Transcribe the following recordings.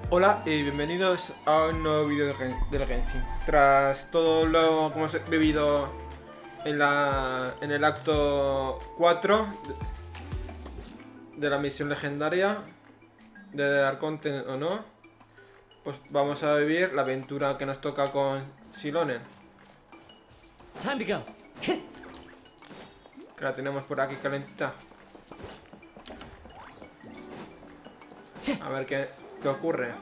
Hola y bienvenidos a un nuevo vídeo del Genshin. Tras todo lo que hemos vivido en el acto 4 de la misión legendaria de Arconte o no, pues vamos a vivir la aventura que nos toca con Xilonen. Time to go. Que la tenemos por aquí calentita. A ver qué ocurre.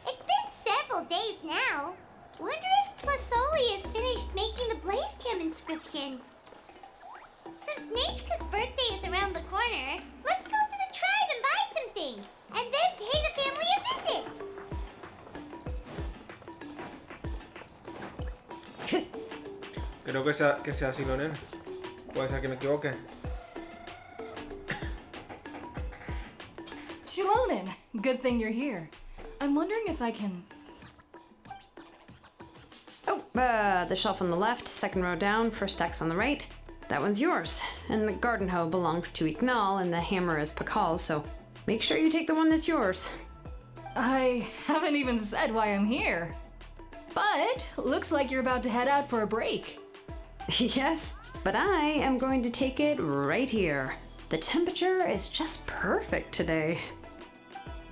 It's been several days now. Wonder if Tlazlli has finished making the Blaze Gem inscription. Since Nechka's birthday is around the corner, let's go to the tribe and buy some things, and then pay the family a visit. Creo que sea Xilonen. Puede ser que me equivoque. Xilonen, good thing you're here. I'm wondering if I can... Oh, the shelf on the left, second row down, first X on the right. That one's yours. And the garden hoe belongs to Ignal, and the hammer is Pakal's, so make sure you take the one that's yours. I haven't even said why I'm here. But looks like you're about to head out for a break. Yes, but I am going to take it right here. The temperature is just perfect today.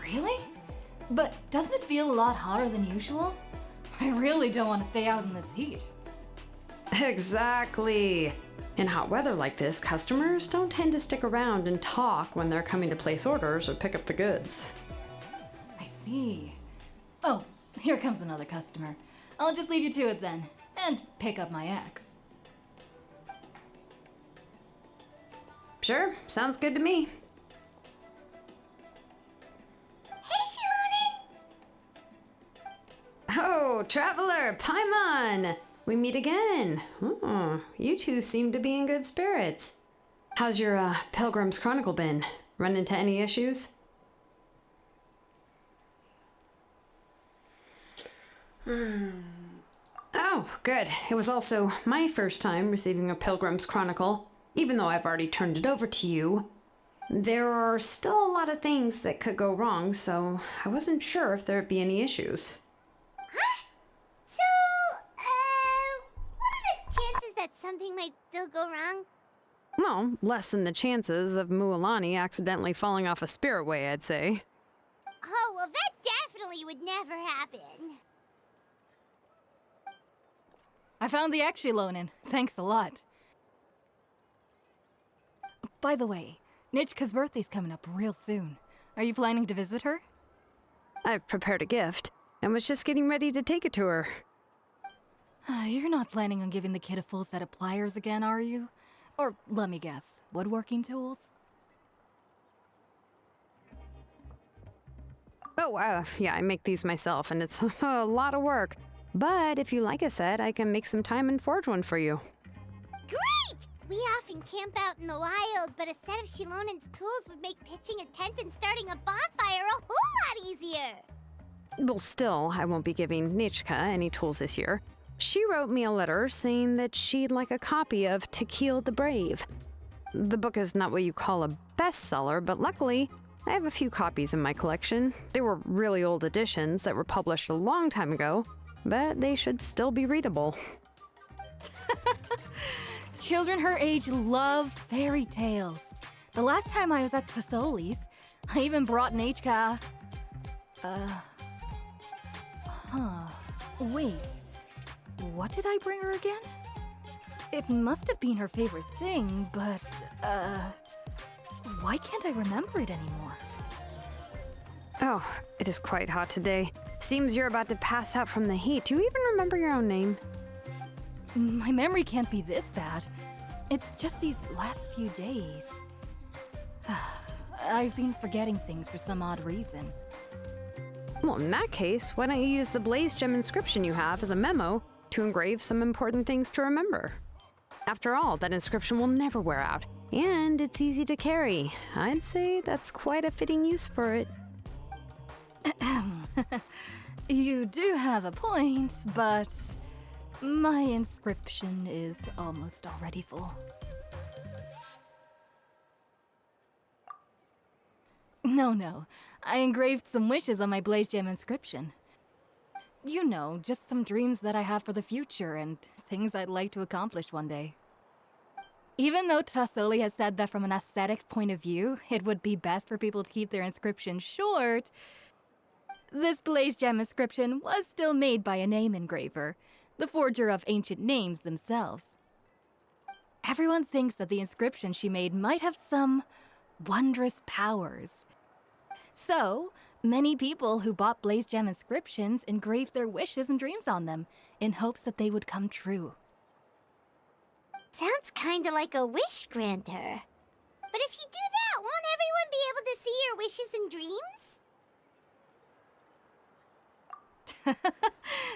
Really? But doesn't it feel a lot hotter than usual? I really don't want to stay out in this heat. Exactly. In hot weather like this, customers don't tend to stick around and talk when they're coming to place orders or pick up the goods. I see. Oh, here comes another customer. I'll just leave you to it then, and pick up my axe. Sure, sounds good to me. Hey, Xilonen! Oh, traveler, Paimon! We meet again. Oh, you two seem to be in good spirits. How's your Pilgrim's Chronicle been? Run into any issues? Oh, good. It was also my first time receiving a Pilgrim's Chronicle, even though I've already turned it over to you. There are still a lot of things that could go wrong, so I wasn't sure if there'd be any issues. So, what are the chances that something might still go wrong? Well, less than the chances of Mualani accidentally falling off a spirit way, I'd say. Oh, well, that definitely would never happen. I found the axe, Xilonen. Thanks a lot. By the way, Nitchka's birthday's coming up real soon. Are you planning to visit her? I've prepared a gift, and was just getting ready to take it to her. You're not planning on giving the kid a full set of pliers again, are you? Or, let me guess, woodworking tools? Oh, yeah, I make these myself, and it's a lot of work. But if you like a set, I can make some time and forge one for you. Great! We often camp out in the wild, but a set of Xilonen's tools would make pitching a tent and starting a bonfire a whole lot easier. Well, still, I won't be giving Nichka any tools this year. She wrote me a letter saying that she'd like a copy of To Kill the Brave. The book is not what you call a bestseller, but luckily, I have a few copies in my collection. They were really old editions that were published a long time ago, but they should still be readable. Children her age love fairy tales. The last time I was at Tlazli's, I even brought Nechka. Wait. What did I bring her again? It must have been her favorite thing, but, why can't I remember it anymore? Oh, it is quite hot today. Seems you're about to pass out from the heat. Do you even remember your own name? My memory can't be this bad. It's just these last few days. I've been forgetting things for some odd reason. Well, in that case, why don't you use the Blaze Gem inscription you have as a memo to engrave some important things to remember? After all, that inscription will never wear out, and it's easy to carry. I'd say that's quite a fitting use for it. You do have a point, but my inscription is almost already full. No. I engraved some wishes on my blaze gem inscription. You know, just some dreams that I have for the future and things I'd like to accomplish one day. Even though Tlazlli has said that from an aesthetic point of view, it would be best for people to keep their inscription short, this blaze gem inscription was still made by a name engraver, the forger of ancient names themselves. Everyone thinks that the inscription she made might have some wondrous powers. So, many people who bought blaze gem inscriptions engraved their wishes and dreams on them, in hopes that they would come true. Sounds kinda like a wish granter. But if you do that, won't everyone be able to see your wishes and dreams?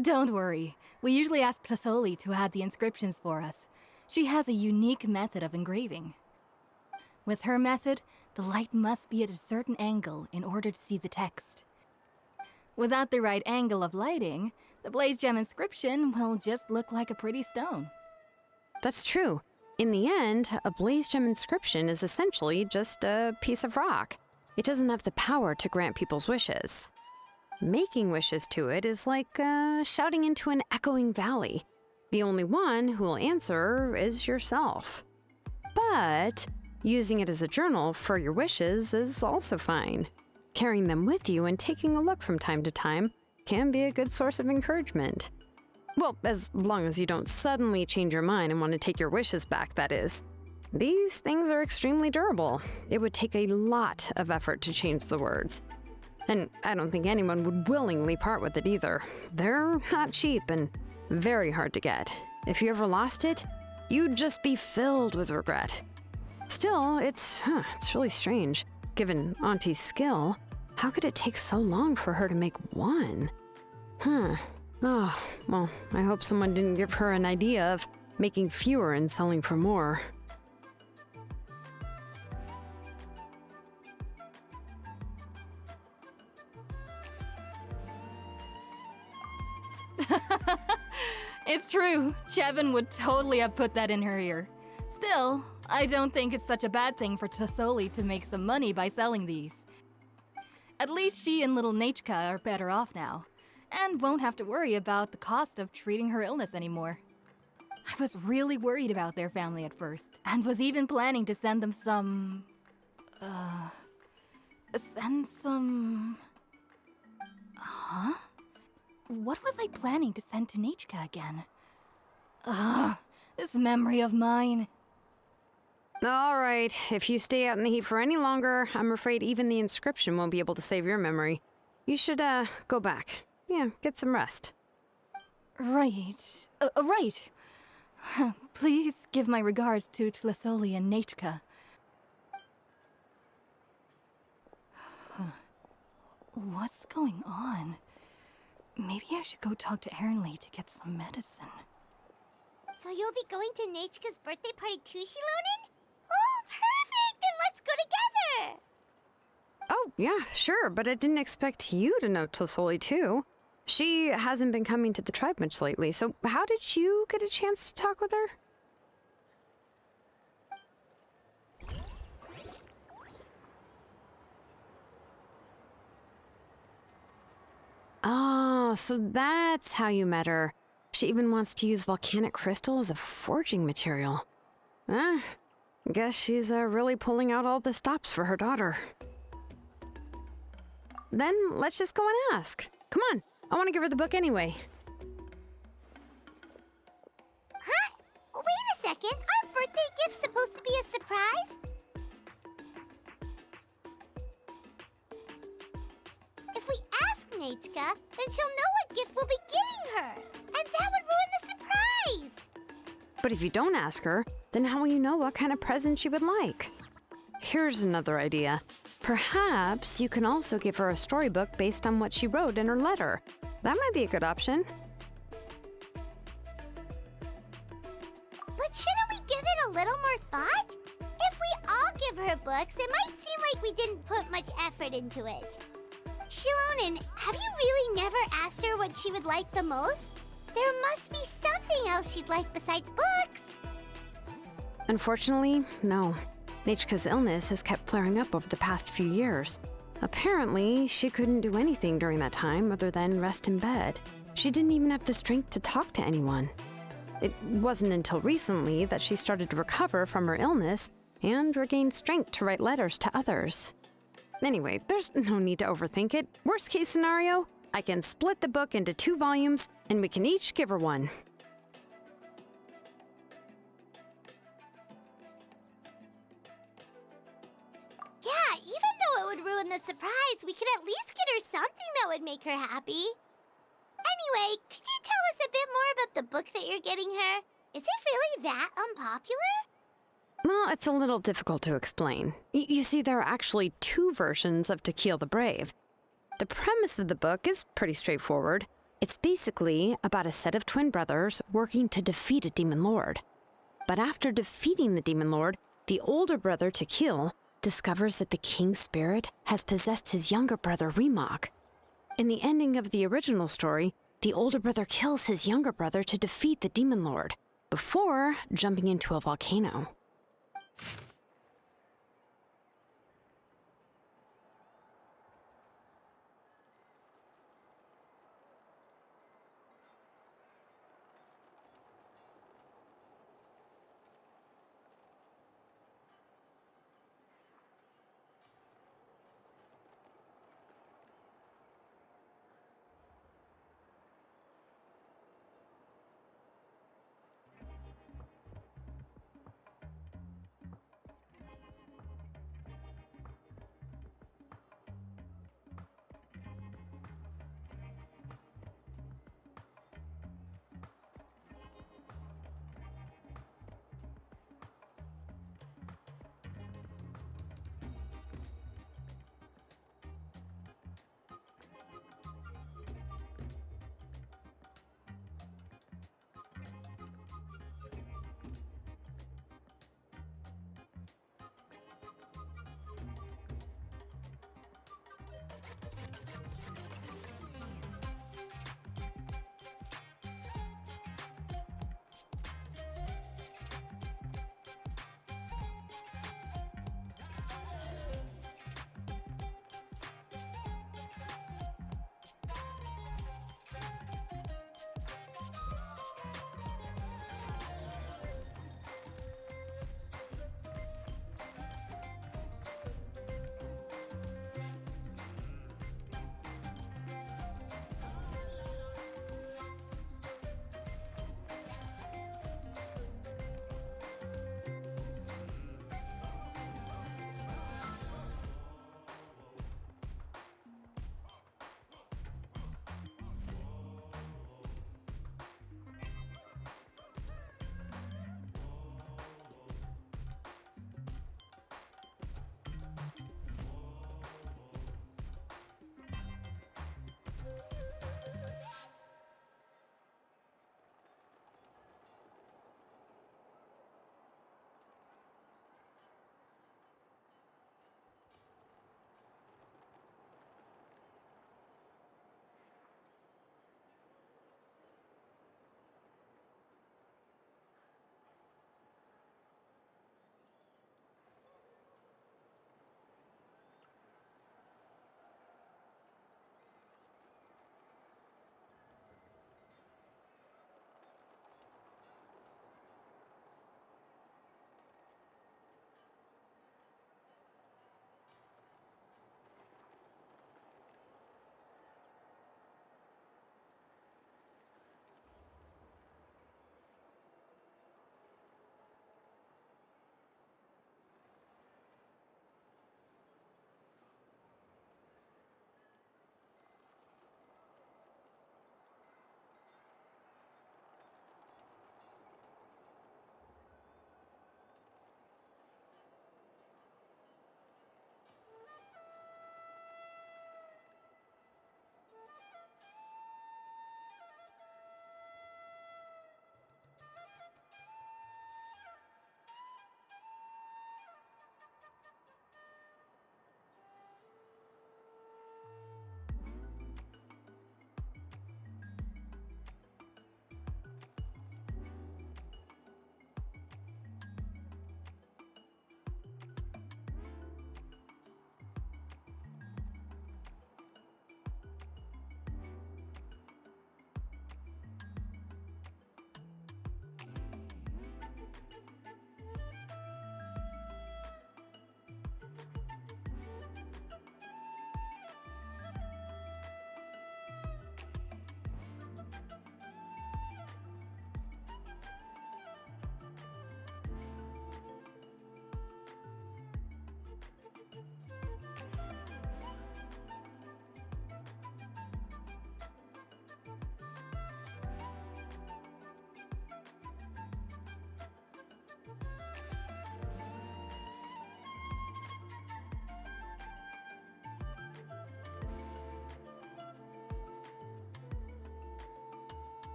Don't worry. We usually ask Tlazlli to add the inscriptions for us. She has a unique method of engraving. With her method, the light must be at a certain angle in order to see the text. Without the right angle of lighting, the blaze gem inscription will just look like a pretty stone. That's true. In the end, a blaze gem inscription is essentially just a piece of rock. It doesn't have the power to grant people's wishes. Making wishes to it is like shouting into an echoing valley. The only one who will answer is yourself. But using it as a journal for your wishes is also fine. Carrying them with you and taking a look from time to time can be a good source of encouragement. Well, as long as you don't suddenly change your mind and want to take your wishes back, that is. These things are extremely durable. It would take a lot of effort to change the words. And I don't think anyone would willingly part with it either. They're not cheap and very hard to get. If you ever lost it, you'd just be filled with regret. Still, it's really strange. Given Auntie's skill, how could it take so long for her to make one? Oh, well, I hope someone didn't give her an idea of making fewer and selling for more. It's true. Chevin would totally have put that in her ear. Still, I don't think it's such a bad thing for Tlazlli to make some money by selling these. At least she and little Nechka are better off now, and won't have to worry about the cost of treating her illness anymore. I was really worried about their family at first, and was even planning to send them some... Huh? What was I planning to send to Nechka again? This memory of mine. All right, if you stay out in the heat for any longer, I'm afraid even the inscription won't be able to save your memory. You should, go back. Yeah, get some rest. Right. Right. Please give my regards to Tlazlli and Nechka. What's going on? Maybe I should go talk to Ernly to get some medicine. So you'll be going to Nechka's birthday party too, Xilonen? Oh, perfect! Then let's go together! Oh, yeah, sure, but I didn't expect you to know Tlazlli too. She hasn't been coming to the tribe much lately, so how did you get a chance to talk with her? Oh, so that's how you met her. She even wants to use volcanic crystal as a forging material. Guess she's really pulling out all the stops for her daughter. Then let's just go and ask. Come on, I want to give her the book anyway. Huh? Wait a second, aren't birthday gifts supposed to be a surprise? If we ask Nechka, then she'll know what gift we'll be giving her, and that would ruin the surprise! But if you don't ask her, then how will you know what kind of present she would like? Here's another idea. Perhaps you can also give her a storybook based on what she wrote in her letter. That might be a good option. But shouldn't we give it a little more thought? If we all give her books, it might seem like we didn't put much effort into it. Xilonen, have you really never asked her what she would like the most? There must be something else she'd like besides books. Unfortunately, no. Nechka's illness has kept flaring up over the past few years. Apparently, she couldn't do anything during that time other than rest in bed. She didn't even have the strength to talk to anyone. It wasn't until recently that she started to recover from her illness and regained strength to write letters to others. Anyway, there's no need to overthink it. Worst case scenario, I can split the book into 2 volumes and we can each give her one. Yeah, even though it would ruin the surprise, we could at least get her something that would make her happy. Anyway, could you tell us a bit more about the book that you're getting her? Is it really that unpopular? Well, it's a little difficult to explain. You see, there are actually 2 versions of To Kill the Brave. The premise of the book is pretty straightforward. It's basically about a set of twin brothers working to defeat a demon lord. But after defeating the demon lord, the older brother, To Kill, discovers that the king's spirit has possessed his younger brother, Remok. In the ending of the original story, the older brother kills his younger brother to defeat the demon lord, before jumping into a volcano.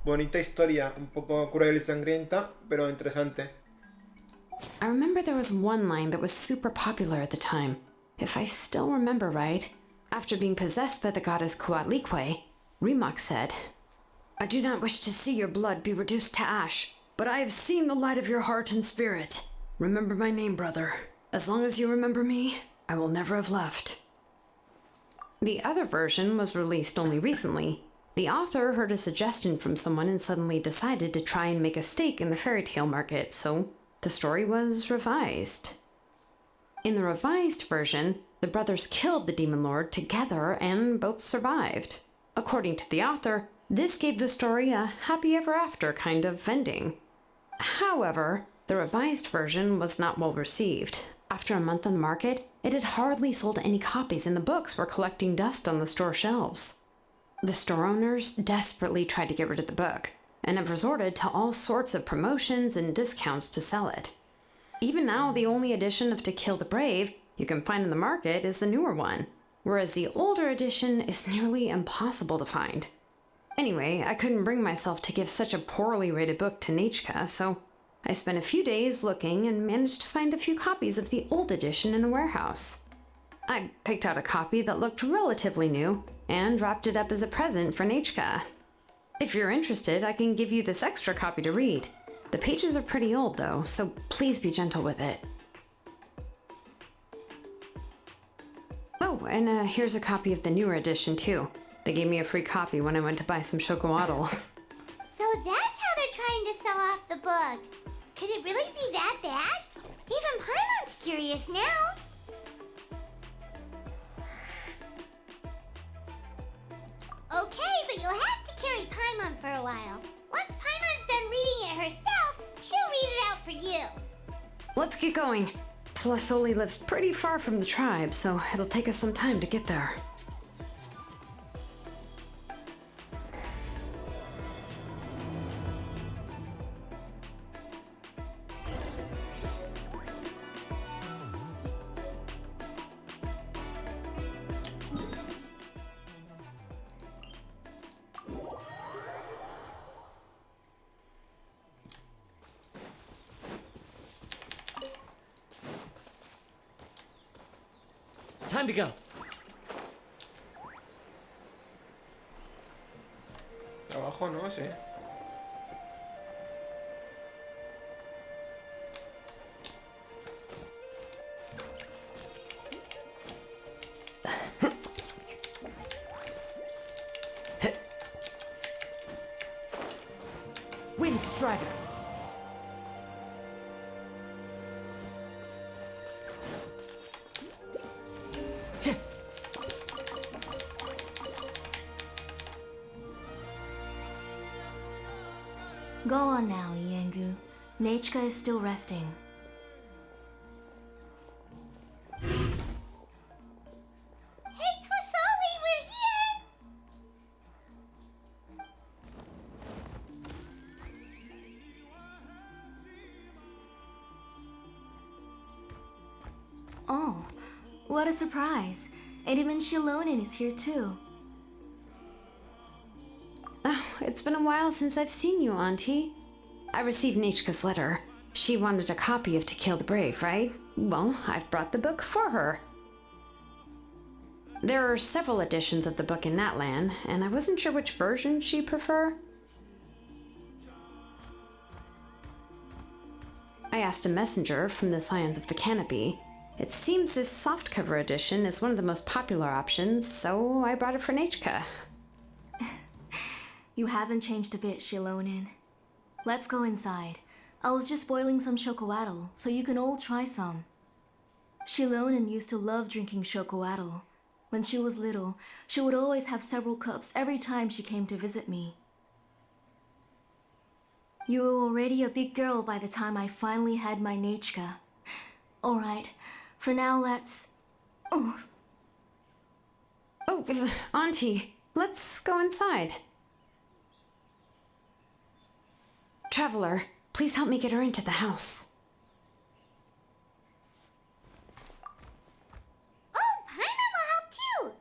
bonita historia, un poco cruel y sangrienta, pero interesante. I remember there was one line that was super popular at the time. If I still remember right, after being possessed by the goddess Coatlicue, Rimac said, "I do not wish to see your blood be reduced to ash, but I have seen the light of your heart and spirit. Remember my name, brother. As long as you remember me, I will never have left." The other version was released only recently. The author heard a suggestion from someone and suddenly decided to try and make a stake in the fairy tale market, so the story was revised. In the revised version, the brothers killed the demon lord together and both survived. According to the author, this gave the story a happy ever after kind of ending. However, the revised version was not well received. After a month on the market, it had hardly sold any copies and the books were collecting dust on the store shelves. The store owners desperately tried to get rid of the book and have resorted to all sorts of promotions and discounts to sell it. Even now, the only edition of To Kill the Brave you can find in the market is the newer one, whereas the older edition is nearly impossible to find. Anyway, I couldn't bring myself to give such a poorly rated book to Nechka, so I spent a few days looking and managed to find a few copies of the old edition in a warehouse. I picked out a copy that looked relatively new and wrapped it up as a present for Nechka. If you're interested, I can give you this extra copy to read. The pages are pretty old though, so please be gentle with it. Oh, and here's a copy of the newer edition too. They gave me a free copy when I went to buy some chocolatl. So that's how they're trying to sell off the book. Could it really be that bad? Even Paimon's curious now. Okay, but you'll have to carry Paimon for a while. Once Paimon's done reading it herself, she'll read it out for you. Let's get going. Tlazlli lives pretty far from the tribe, so it'll take us some time to get there. Time to go. Abajo no sé. Wind Strider. Go on now, Iengu. Nechka is still resting. Hey, Tlazlli, we're here! Oh, what a surprise. And even Xilonen is here too. Oh, it's been a while since I've seen you, Auntie. I received Nechka's letter. She wanted a copy of To Kill the Brave, right? Well, I've brought the book for her. There are several editions of the book in Natlan, and I wasn't sure which version she'd prefer. I asked a messenger from the Scions of the Canopy. It seems this softcover edition is one of the most popular options, so I brought it for Nechka. You haven't changed a bit, Xilonen. Let's go inside. I was just boiling some chocolatl, so you can all try some. Xilonen used to love drinking chocolatl. When she was little, she would always have several cups every time she came to visit me. You were already a big girl by the time I finally had my Nechka. Alright, for now let's... Oh, Auntie, let's go inside. Traveler, please help me get her into the house. Oh, Paimon will help too!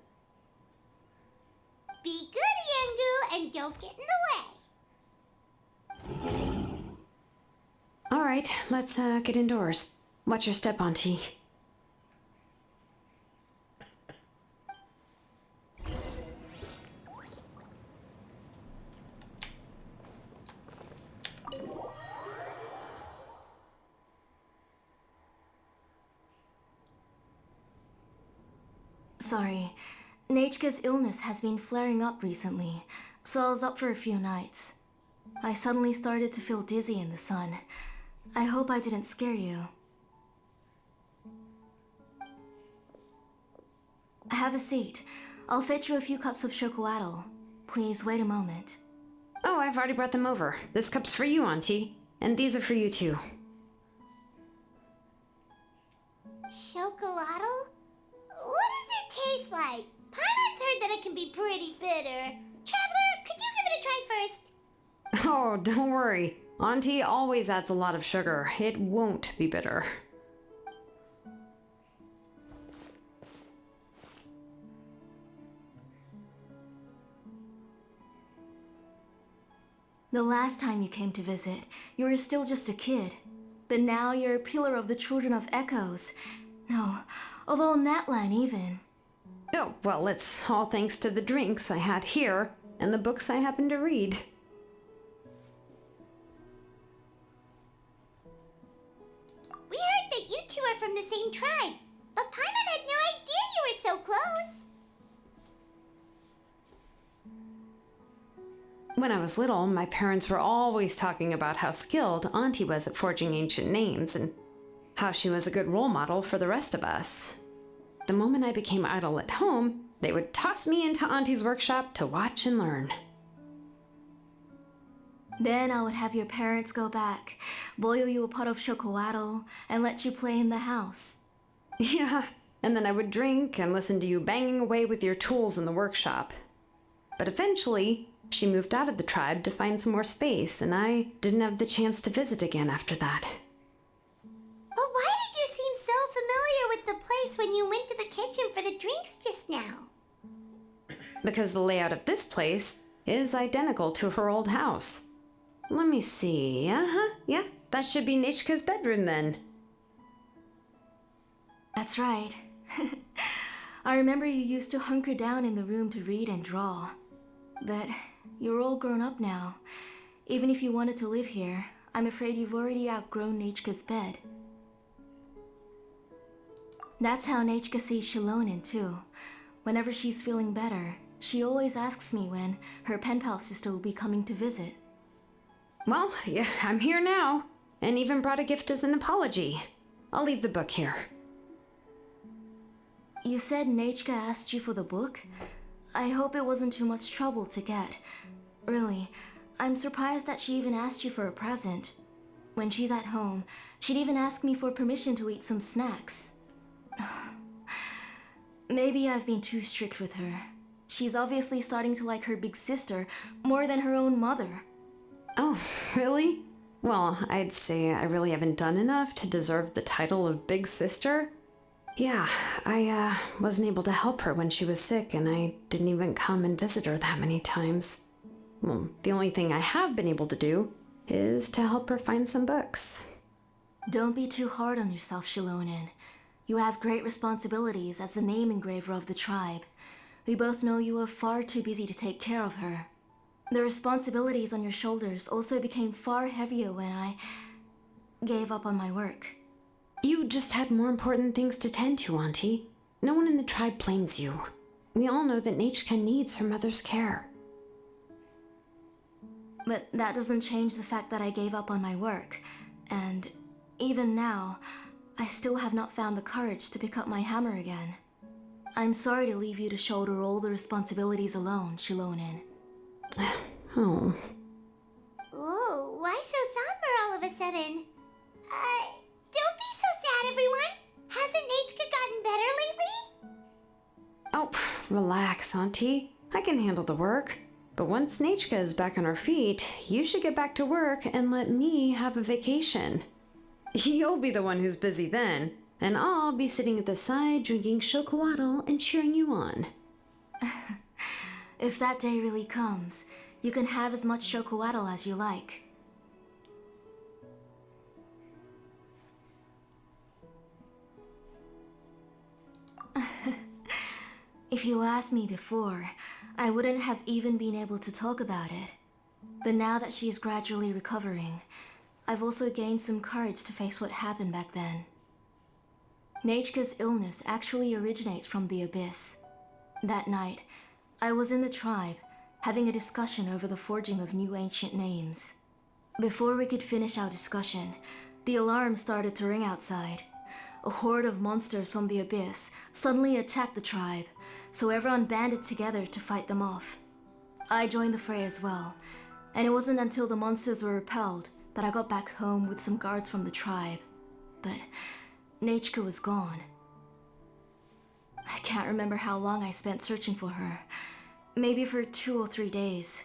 Be good, Iengu, and don't get in the way. right, let's get indoors. Watch your step, Auntie. Sorry. Nechka's illness has been flaring up recently, so I was up for a few nights. I suddenly started to feel dizzy in the sun. I hope I didn't scare you. Have a seat. I'll fetch you a few cups of chocolatl. Please wait a moment. Oh, I've already brought them over. This cup's for you, Auntie. And these are for you, too. Chocolatl? What does it taste like? Paimon's heard that it can be pretty bitter. Traveler, could you give it a try first? Oh, don't worry. Auntie always adds a lot of sugar. It won't be bitter. The last time you came to visit, you were still just a kid. But now you're a pillar of the Children of Echoes. No, of all Natlan even. Oh, well, it's all thanks to the drinks I had here and the books I happened to read. We heard that you two are from the same tribe, but Paimon had no idea you were so close. When I was little, my parents were always talking about how skilled Auntie was at forging ancient names and how she was a good role model for the rest of us. The moment I became idle at home, they would toss me into Auntie's workshop to watch and learn. Then I would have your parents go back, boil you a pot of chocolatl, and let you play in the house. Yeah, and then I would drink and listen to you banging away with your tools in the workshop. But eventually, she moved out of the tribe to find some more space, and I didn't have the chance to visit again after that. But why did you seem so familiar with the place when you went to the kitchen for the drinks just now? Because the layout of this place is identical to her old house. Let me see. Yeah, that should be Nechka's bedroom then. That's right. I remember you used to hunker down in the room to read and draw. But you're all grown up now. Even if you wanted to live here, I'm afraid you've already outgrown Nechka's bed. That's how Nechka sees Xilonen too. Whenever she's feeling better, she always asks me when her pen pal sister will be coming to visit. Well, yeah, I'm here now, and even brought a gift as an apology. I'll leave the book here. You said Nechka asked you for the book? I hope it wasn't too much trouble to get. Really, I'm surprised that she even asked you for a present. When she's at home, she'd even ask me for permission to eat some snacks. Maybe I've been too strict with her. She's obviously starting to like her big sister more than her own mother. Oh, really? Well, I'd say I really haven't done enough to deserve the title of Big Sister. Yeah, I wasn't able to help her when she was sick, and I didn't even come and visit her that many times. Well, the only thing I have been able to do is to help her find some books. Don't be too hard on yourself, Xilonen. You have great responsibilities as the name engraver of the tribe. We both know you are far too busy to take care of her. The responsibilities on your shoulders also became far heavier when I gave up on my work. You just had more important things to tend to, Auntie. No one in the tribe blames you. We all know that Nechka needs her mother's care. But that doesn't change the fact that I gave up on my work. And even now, I still have not found the courage to pick up my hammer again. I'm sorry to leave you to shoulder all the responsibilities alone, Xilonen. Oh. Ooh, why so somber all of a sudden? Don't be so sad, everyone. Hasn't Nechka gotten better lately? Oh, relax, Auntie. I can handle the work. But once Nechka is back on her feet, you should get back to work and let me have a vacation. You'll be the one who's busy then, and I'll be sitting at the side drinking chocolatl and cheering you on. If that day really comes, you can have as much chocolatl as you like. If you asked me before, I wouldn't have even been able to talk about it. But now that she is gradually recovering, I've also gained some courage to face what happened back then. Nechka's illness actually originates from the Abyss. That night, I was in the tribe, having a discussion over the forging of new ancient names. Before we could finish our discussion, the alarm started to ring outside. A horde of monsters from the Abyss suddenly attacked the tribe, so everyone banded together to fight them off. I joined the fray as well, and it wasn't until the monsters were repelled that I got back home with some guards from the tribe. But Nechka was gone. I can't remember how long I spent searching for her. Maybe for 2 or 3 days.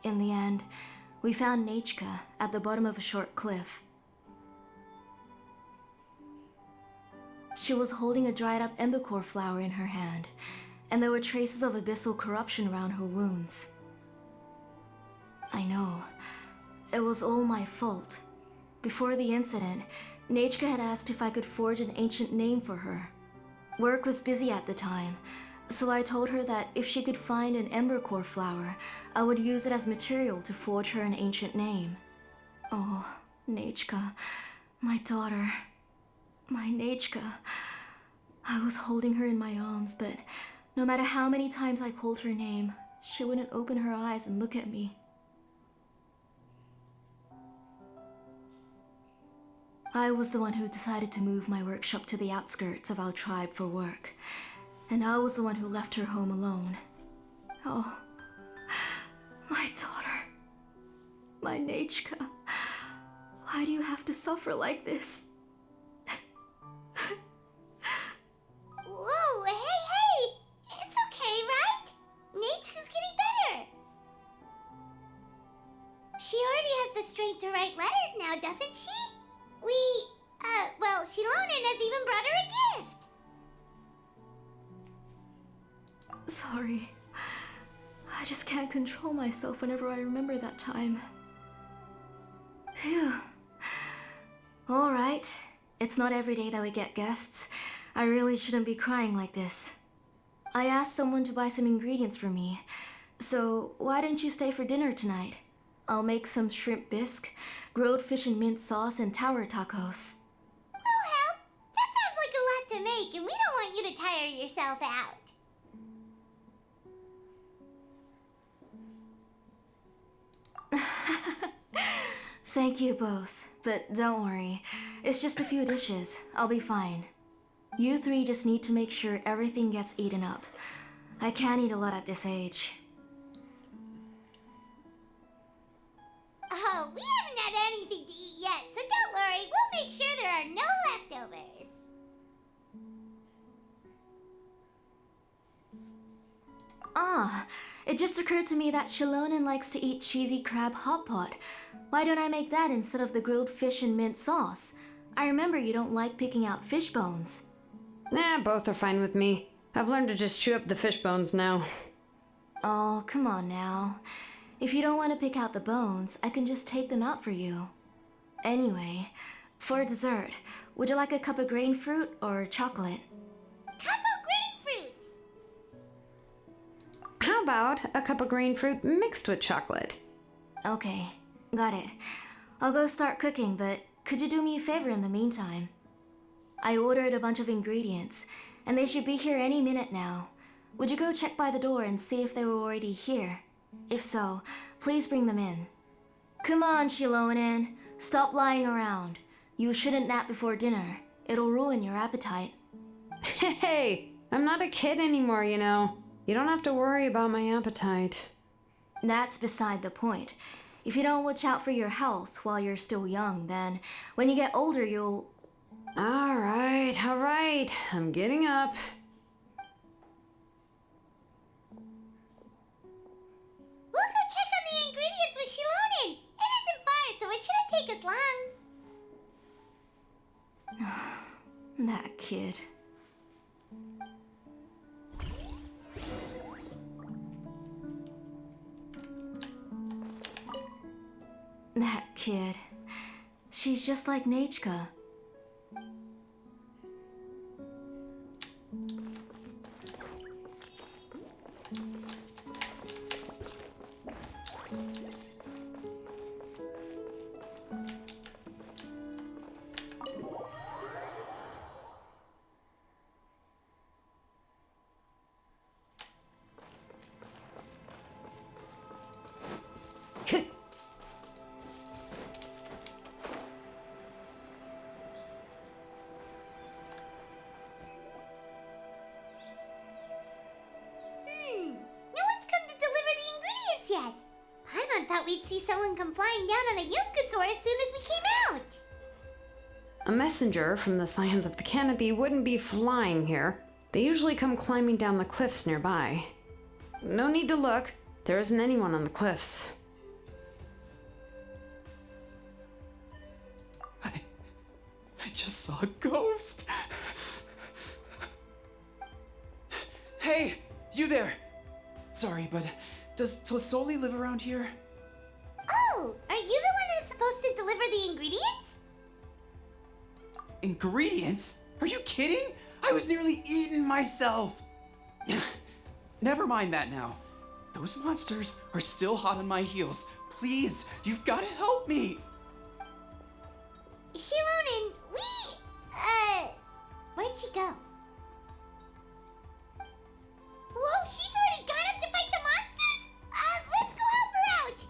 In the end, we found Nechka at the bottom of a short cliff. She was holding a dried up embercore flower in her hand, and there were traces of abyssal corruption around her wounds. I know. It was all my fault. Before the incident, Nechka had asked if I could forge an ancient name for her. Work was busy at the time, so I told her that if she could find an embercore flower, I would use it as material to forge her an ancient name. Oh, Nechka, my daughter. My Nechka. I was holding her in my arms, but no matter how many times I called her name, she wouldn't open her eyes and look at me. I was the one who decided to move my workshop to the outskirts of our tribe for work, and I was the one who left her home alone. Oh, my daughter. My Nechka. Why do you have to suffer like this? Whoa, hey! It's okay, right? Nechka's getting better. She already has the strength to write letters now, doesn't she? Well, Xilonen has even brought her a gift. Sorry. I just can't control myself whenever I remember that time. Phew. Alright. It's not every day that we get guests. I really shouldn't be crying like this. I asked someone to buy some ingredients for me. So why don't you stay for dinner tonight? I'll make some shrimp bisque, grilled fish and mint sauce, and tower tacos. Well, help. That sounds like a lot to make, and we don't want you to tire yourself out. Thank you both, but don't worry. It's just a few dishes. I'll be fine. You three just need to make sure everything gets eaten up. I can't eat a lot at this age. Oh, we haven't had anything to eat yet, so don't worry. We'll make sure there are no leftovers. Ah, it just occurred to me that Xilonen likes to eat cheesy crab hot pot. Why don't I make that instead of the grilled fish and mint sauce? I remember you don't like picking out fish bones. Nah, both are fine with me. I've learned to just chew up the fish bones now. Oh, come on now. If you don't want to pick out the bones, I can just take them out for you. Anyway, for dessert, would you like a cup of grain fruit or chocolate? Cup of grain fruit. How about a cup of green fruit mixed with chocolate? Okay, got it. I'll go start cooking, but could you do me a favor in the meantime? I ordered a bunch of ingredients, and they should be here any minute now. Would you go check by the door and see if they were already here? If so, please bring them in. Come on, Xilonen. Stop lying around. You shouldn't nap before dinner. It'll ruin your appetite. Hey, I'm not a kid anymore, you know. You don't have to worry about my appetite. That's beside the point. If you don't watch out for your health while you're still young, then when you get older, you'll... All right. I'm getting up. We'll go check on the ingredients with Xilonen. It isn't far, so it shouldn't take us long. That kid. That kid. She's just like Nechka. Paimon thought we'd see someone come flying down on a Yunkasaur as soon as we came out. A messenger from the Scions of the Canopy wouldn't be flying here. They usually come climbing down the cliffs nearby. No need to look. There isn't anyone on the cliffs. I just saw a ghost. Hey, you there. Sorry, but does Tlazlli live around here? Oh, are you the one who's supposed to deliver the ingredients? Ingredients? Are you kidding? I was nearly eaten myself. Never mind that now. Those monsters are still hot on my heels. Please, you've got to help me. Xilonen, where'd she go? Whoa, she's already gone up to fight the monsters? Let's go help her out!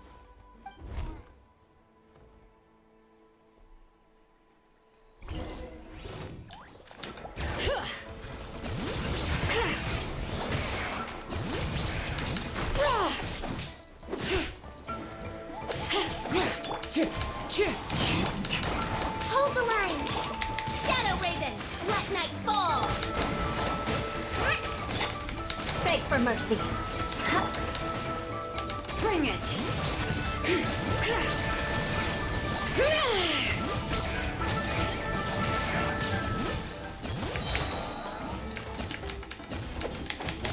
Hold the line! Shadow Raven, let night fall! Beg for mercy. Bring it!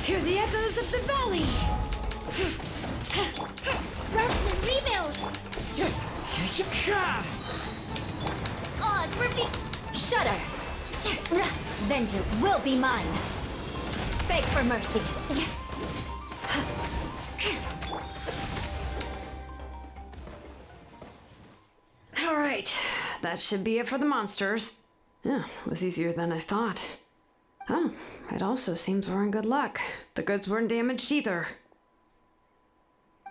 Hear the echoes of the valley! Rest and rebuild! Oz, Shudder! Vengeance will be mine. Beg for mercy. All right, that should be it for the monsters. Yeah, it was easier than I thought. Oh, it also seems we're in good luck. The goods weren't damaged either.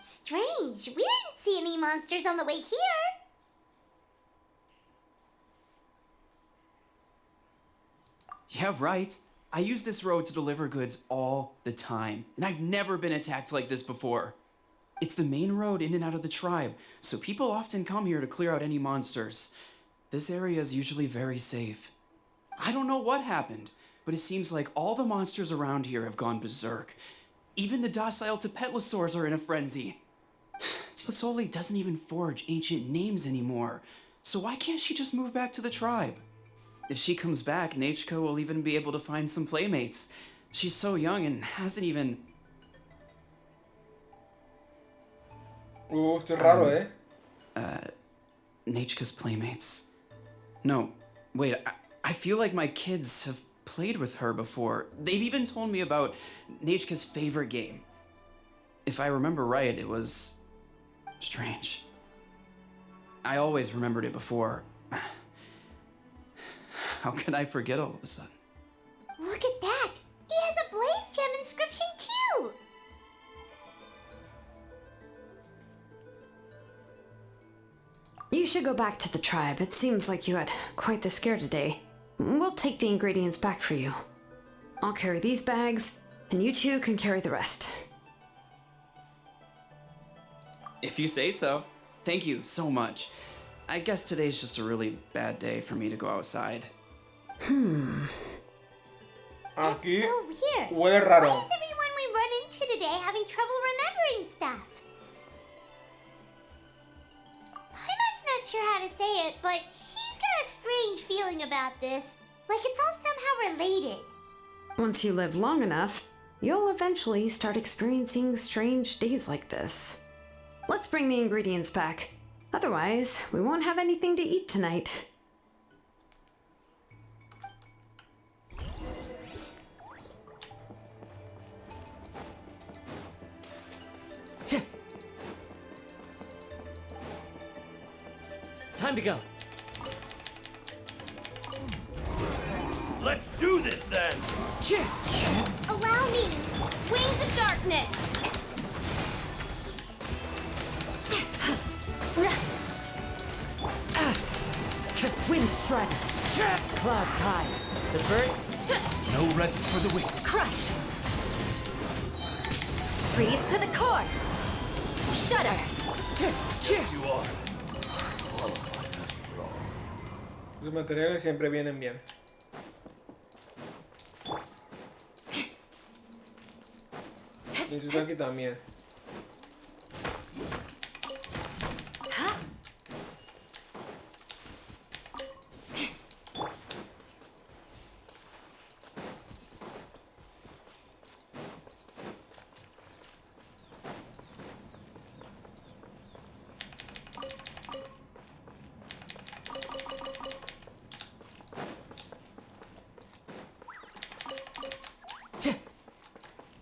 Strange, we didn't see any monsters on the way here. Yeah, right. I use this road to deliver goods all the time, and I've never been attacked like this before. It's the main road in and out of the tribe, so people often come here to clear out any monsters. This area is usually very safe. I don't know what happened, but it seems like all the monsters around here have gone berserk. Even the docile Tepetlosaurs are in a frenzy. Tlazlli doesn't even forge ancient names anymore, so why can't she just move back to the tribe? If she comes back, Nechka will even be able to find some playmates. She's so young and hasn't even... Esto es raro, Nechka's playmates. No, wait, I feel like my kids have played with her before. They've even told me about Nechka's favorite game. If I remember right, it was... strange. I always remembered it before. How could I forget all of a sudden? Look at that! He has a Blaze Gem inscription too! You should go back to the tribe. It seems like you had quite the scare today. We'll take the ingredients back for you. I'll carry these bags, and you two can carry the rest. If you say so. Thank you so much. I guess today's just a really bad day for me to go outside. Aquí So weird. huele Why raro. is everyone we run into today having trouble remembering stuff? Paimon's not sure how to say it, but she's got a strange feeling about this. Like it's all somehow related. Once you live long enough, you'll eventually start experiencing strange days like this. Let's bring the ingredients back. Otherwise, we won't have anything to eat tonight. Time to go. Let's do this then. Allow me! Wings of Darkness! Wind strider. Clouds high. The bird. No rest for the wicked. Crush! Freeze to the core! Shudder! Los materiales siempre vienen bien. Y eso aquí también.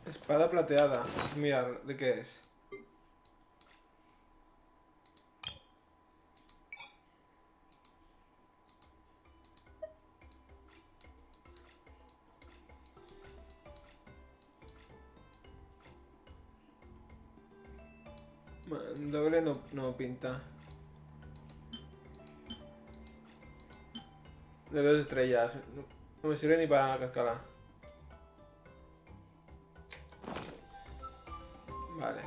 Espada plateada. Mira, ¿de qué es? Doble no pinta. De 2 estrellas. No me sirve ni para cascada. Vale.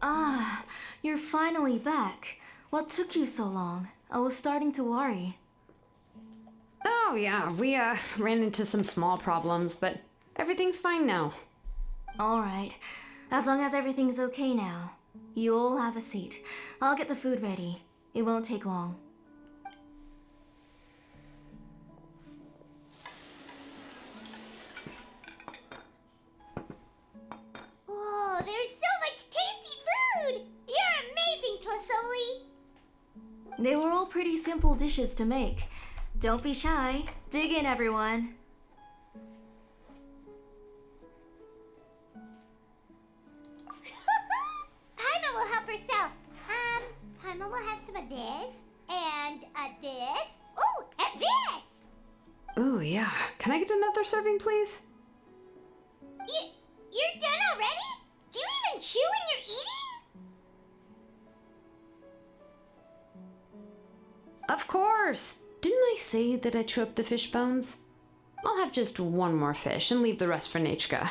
Ah, you're finally back. What took you so long? I was starting to worry. Oh, yeah, we ran into some small problems, but everything's fine now. All right. As long as everything's okay now. You all have a seat. I'll get the food ready. It won't take long. Whoa, there's so much tasty food! You're amazing, Tlazlli! They were all pretty simple dishes to make. Don't be shy. Dig in, everyone. Paima will help herself. Paima will have some of this, and this. Oh, and this! Ooh, yeah. Can I get another serving, please? You're done already? Do you even chew when you're eating? Of course! Didn't I say that I chew up the fish bones? I'll have just one more fish and leave the rest for Nechka.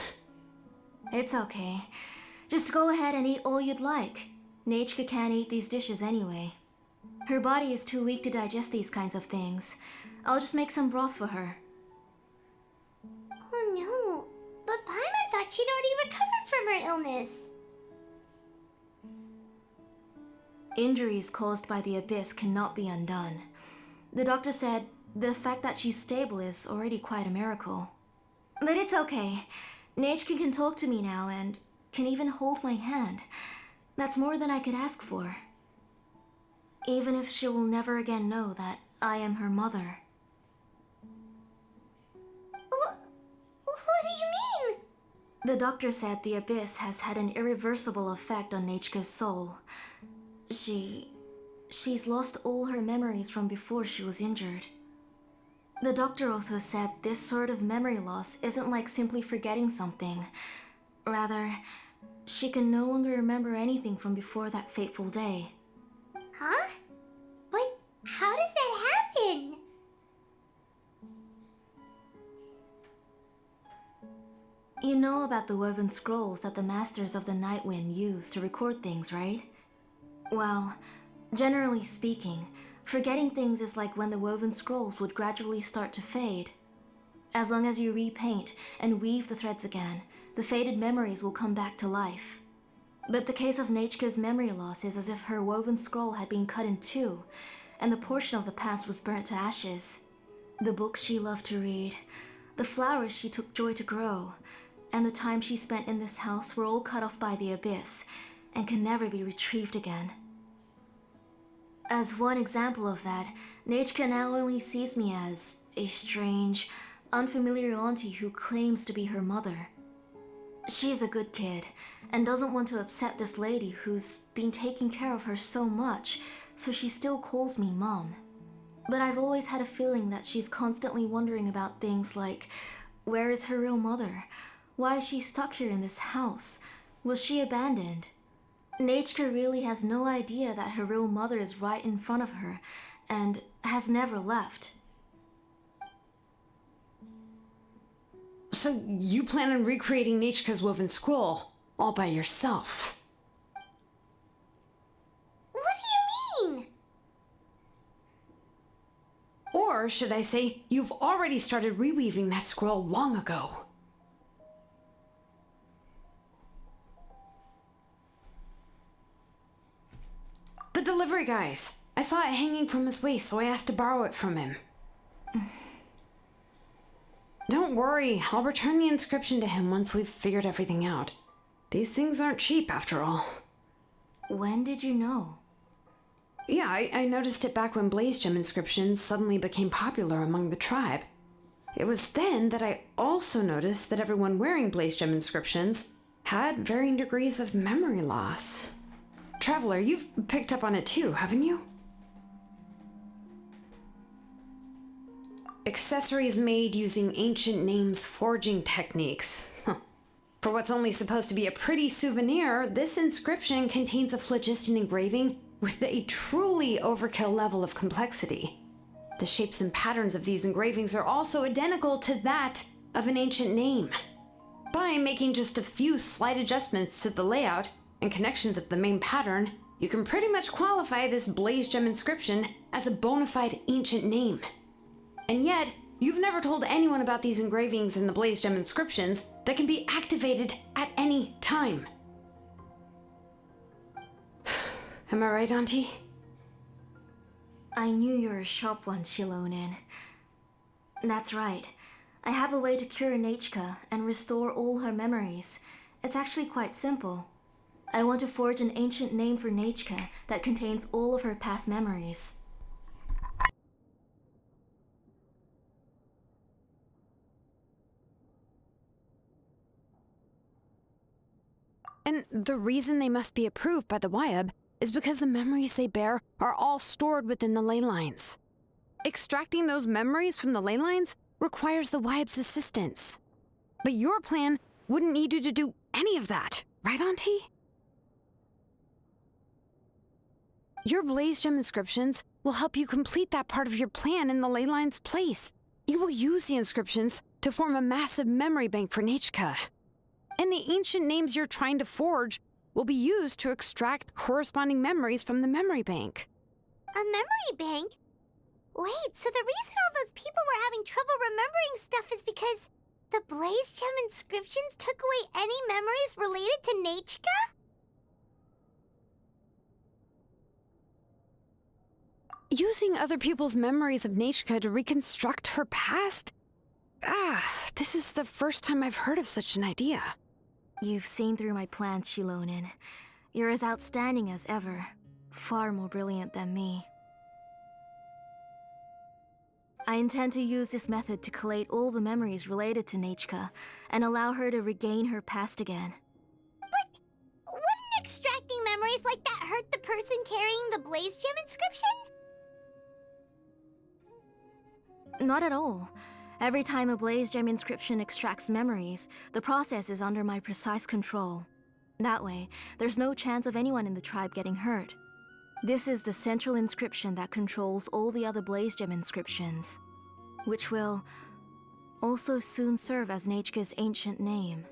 It's okay. Just go ahead and eat all you'd like. Nechka can't eat these dishes anyway. Her body is too weak to digest these kinds of things. I'll just make some broth for her. Oh no, but Paima thought she'd already recovered from her illness. Injuries caused by the abyss cannot be undone. The doctor said the fact that she's stable is already quite a miracle. But it's okay. Nechka can talk to me now and can even hold my hand. That's more than I could ask for. Even if she will never again know that I am her mother. What do you mean? The doctor said the abyss has had an irreversible effect on Nechka's soul. She's lost all her memories from before she was injured. The doctor also said this sort of memory loss isn't like simply forgetting something. Rather, she can no longer remember anything from before that fateful day. Huh? But how does that happen? You know about the woven scrolls that the Masters of the Night Wind use to record things, right? Well, generally speaking, forgetting things is like when the woven scrolls would gradually start to fade. As long as you repaint and weave the threads again, the faded memories will come back to life. But the case of Nechka's memory loss is as if her woven scroll had been cut in two, and the portion of the past was burnt to ashes. The books she loved to read, the flowers she took joy to grow, and the time she spent in this house were all cut off by the abyss, and can never be retrieved again. As one example of that, Nechka now only sees me as a strange, unfamiliar auntie who claims to be her mother. She's a good kid, and doesn't want to upset this lady who's been taking care of her so much, so she still calls me Mom. But I've always had a feeling that she's constantly wondering about things like, where is her real mother? Why is she stuck here in this house? Was she abandoned? Nechka really has no idea that her real mother is right in front of her, and has never left. So you plan on recreating Nechka's woven scroll all by yourself? What do you mean? Or should I say, you've already started reweaving that scroll long ago? The delivery guys. I saw it hanging from his waist, so I asked to borrow it from him. Don't worry, I'll return the inscription to him once we've figured everything out. These things aren't cheap, after all. When did you know? Yeah, I noticed it back when blaze gem inscriptions suddenly became popular among the tribe. It was then that I also noticed that everyone wearing blaze gem inscriptions had varying degrees of memory loss. Traveler, you've picked up on it too, haven't you? Accessories made using ancient names forging techniques. For what's only supposed to be a pretty souvenir, this inscription contains a phlogiston engraving with a truly overkill level of complexity. The shapes and patterns of these engravings are also identical to that of an ancient name. By making just a few slight adjustments to the layout and connections of the main pattern, you can pretty much qualify this blaze gem inscription as a bona fide ancient name. And yet, you've never told anyone about these engravings and the blaze gem inscriptions that can be activated at any time. Am I right, Auntie? I knew you were a sharp one, Xilonen. That's right. I have a way to cure Nechka and restore all her memories. It's actually quite simple. I want to forge an ancient name for Nechka that contains all of her past memories. And the reason they must be approved by the Wyab is because the memories they bear are all stored within the ley lines. Extracting those memories from the ley lines requires the Wyab's assistance. But your plan wouldn't need you to do any of that, right, Auntie? Your blaze gem inscriptions will help you complete that part of your plan in the ley line's place. You will use the inscriptions to form a massive memory bank for Nechka. And the ancient names you're trying to forge will be used to extract corresponding memories from the memory bank. A memory bank? Wait, so the reason all those people were having trouble remembering stuff is because the blaze gem inscriptions took away any memories related to Nechka? Using other people's memories of Nechka to reconstruct her past? This is the first time I've heard of such an idea. You've seen through my plans, Xilonen. You're as outstanding as ever. Far more brilliant than me. I intend to use this method to collate all the memories related to Nechka and allow her to regain her past again. But wouldn't extracting memories like that hurt the person carrying the blaze gem inscription? Not at all. Every time a blaze gem inscription extracts memories, the process is under my precise control. That way, there's no chance of anyone in the tribe getting hurt. This is the central inscription that controls all the other blaze gem inscriptions, which will also soon serve as Nechka's ancient name.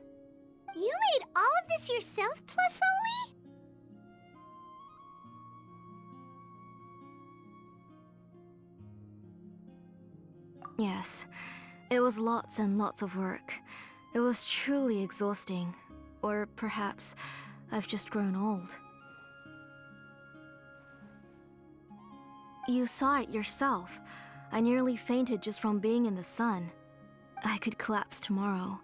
You made all of this yourself, Tlazlli? Yes, it was lots and lots of work. It was truly exhausting. Or perhaps I've just grown old. You saw it yourself. I nearly fainted just from being in the sun. I could collapse tomorrow,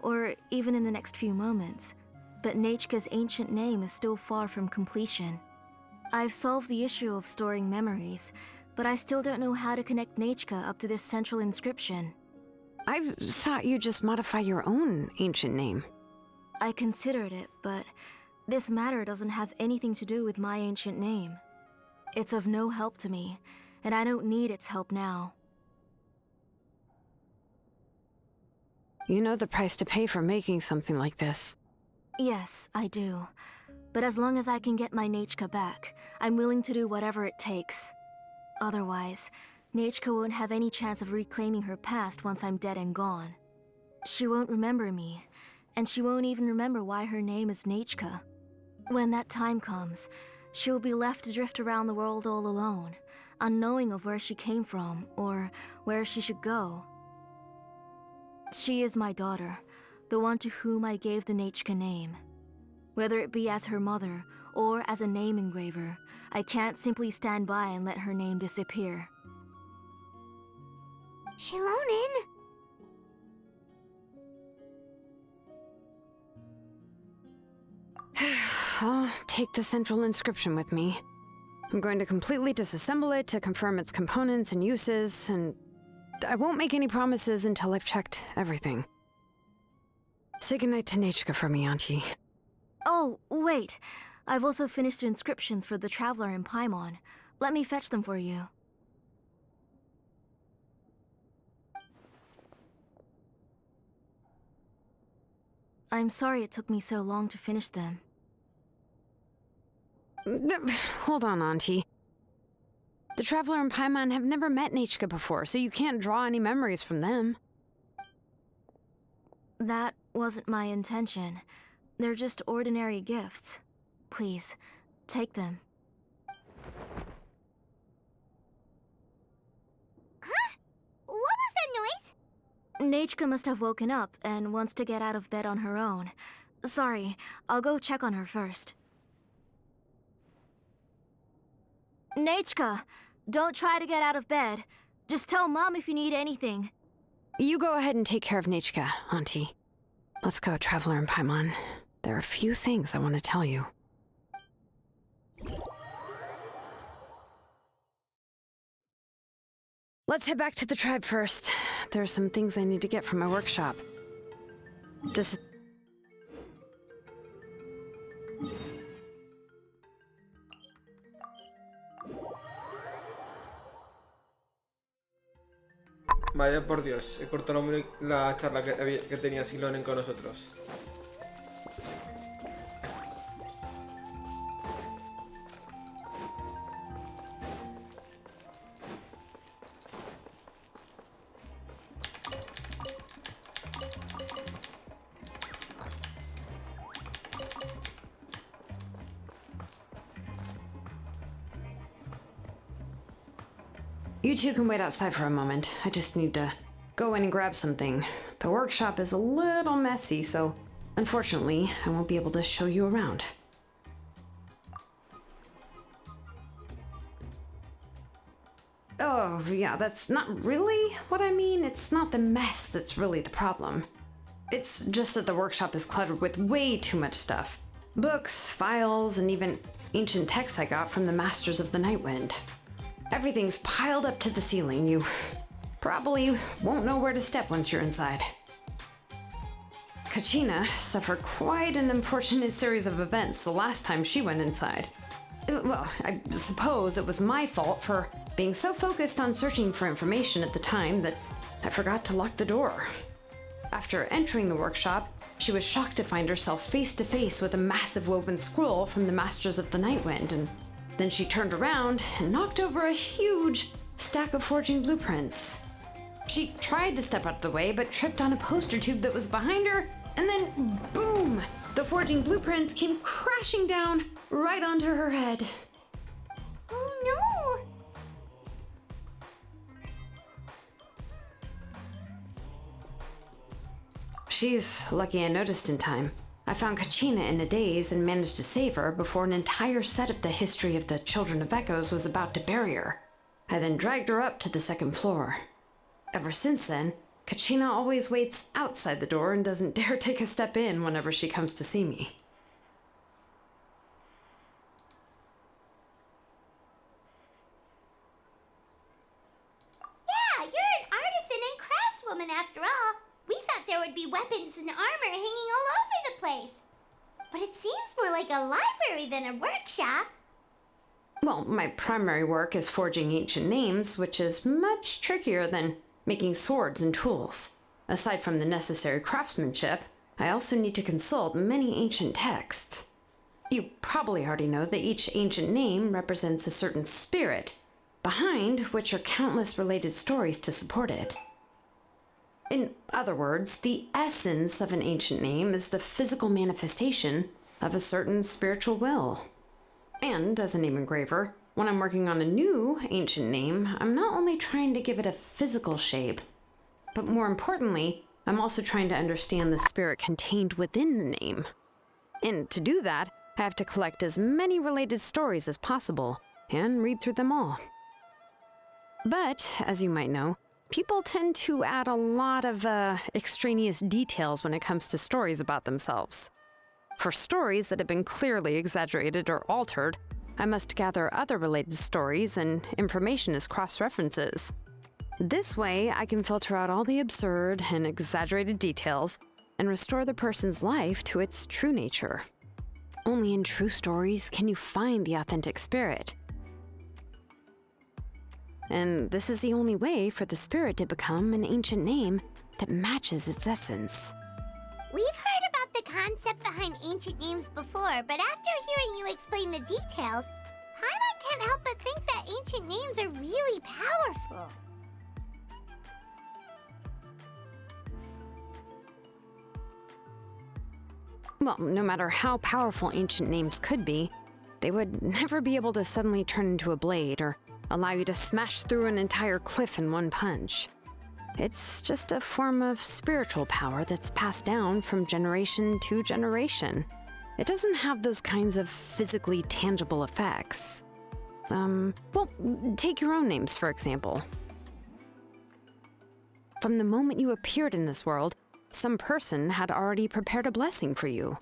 or even in the next few moments. But Nechka's ancient name is still far from completion. I've solved the issue of storing memories, but I still don't know how to connect Nechka up to this central inscription. I've thought you just modify your own ancient name. I considered it, but this matter doesn't have anything to do with my ancient name. It's of no help to me, and I don't need its help now. You know the price to pay for making something like this. Yes, I do. But as long as I can get my Nechka back, I'm willing to do whatever it takes. Otherwise, Nechka won't have any chance of reclaiming her past once I'm dead and gone. She won't remember me, and she won't even remember why her name is Nechka. When that time comes, she'll be left to drift around the world all alone, unknowing of where she came from or where she should go. She is my daughter, the one to whom I gave the Nechka name. Whether it be as her mother or as a name engraver, I can't simply stand by and let her name disappear. Xilonen! I'll take the central inscription with me. I'm going to completely disassemble it to confirm its components and uses, and I won't make any promises until I've checked everything. Say goodnight to Nechka for me, Auntie. Oh, wait. I've also finished the inscriptions for the Traveler in Paimon. Let me fetch them for you. I'm sorry it took me so long to finish them. Hold on, Auntie. The Traveler and Paimon have never met Nechka before, so you can't draw any memories from them. That wasn't my intention. They're just ordinary gifts. Please, take them. Huh? What was that noise? Nechka must have woken up and wants to get out of bed on her own. Sorry, I'll go check on her first. Nechka, don't try to get out of bed. Just tell Mom if you need anything. You go ahead and take care of Nechka, Auntie. Let's go, Traveler and Paimon. There are a few things I want to tell you. Let's head back to the tribe first. There are some things I need to get from my workshop. Just... Vaya por Dios, he cortado la charla que tenía Xilonen con nosotros. You two can wait outside for a moment. I just need to go in and grab something. The workshop is a little messy, so unfortunately, I won't be able to show you around. Oh, yeah, that's not really what I mean. It's not the mess that's really the problem. It's just that the workshop is cluttered with way too much stuff. Books, files, and even ancient texts I got from the Masters of the Nightwind. Everything's piled up to the ceiling. You probably won't know where to step once you're inside. Kachina suffered quite an unfortunate series of events the last time she went inside. Well, I suppose it was my fault for being so focused on searching for information at the time that I forgot to lock the door. After entering the workshop, she was shocked to find herself face to face with a massive woven scroll from the Masters of the Nightwind, and then she turned around and knocked over a huge stack of forging blueprints. She tried to step out of the way, but tripped on a poster tube that was behind her, and then boom! The forging blueprints came crashing down right onto her head. Oh no! She's lucky I noticed in time. I found Kachina in a daze and managed to save her before an entire set of the history of the Children of Echoes was about to bury her. I then dragged her up to the second floor. Ever since then, Kachina always waits outside the door and doesn't dare take a step in whenever she comes to see me. Yeah, you're an artisan and craftswoman after all. We thought there would be weapons and armor hanging all over the place. But it seems more like a library than a workshop. Well, my primary work is forging ancient names, which is much trickier than making swords and tools. Aside from the necessary craftsmanship, I also need to consult many ancient texts. You probably already know that each ancient name represents a certain spirit, behind which are countless related stories to support it. In other words, the essence of an ancient name is the physical manifestation of a certain spiritual will. And as a name engraver, when I'm working on a new ancient name, I'm not only trying to give it a physical shape, but more importantly, I'm also trying to understand the spirit contained within the name. And to do that, I have to collect as many related stories as possible and read through them all. But, as you might know, people tend to add a lot of extraneous details when it comes to stories about themselves. For stories that have been clearly exaggerated or altered, I must gather other related stories and information as cross-references. This way, I can filter out all the absurd and exaggerated details and restore the person's life to its true nature. Only in true stories can you find the authentic spirit. And this is the only way for the spirit to become an ancient name that matches its essence. We've heard about the concept behind ancient names before, but after hearing you explain the details, Paimon can't help but think that ancient names are really powerful. Well, no matter how powerful ancient names could be, they would never be able to suddenly turn into a blade or allow you to smash through an entire cliff in one punch. It's just a form of spiritual power that's passed down from generation to generation. It doesn't have those kinds of physically tangible effects. Well, take your own names, for example. From the moment you appeared in this world, some person had already prepared a blessing for you.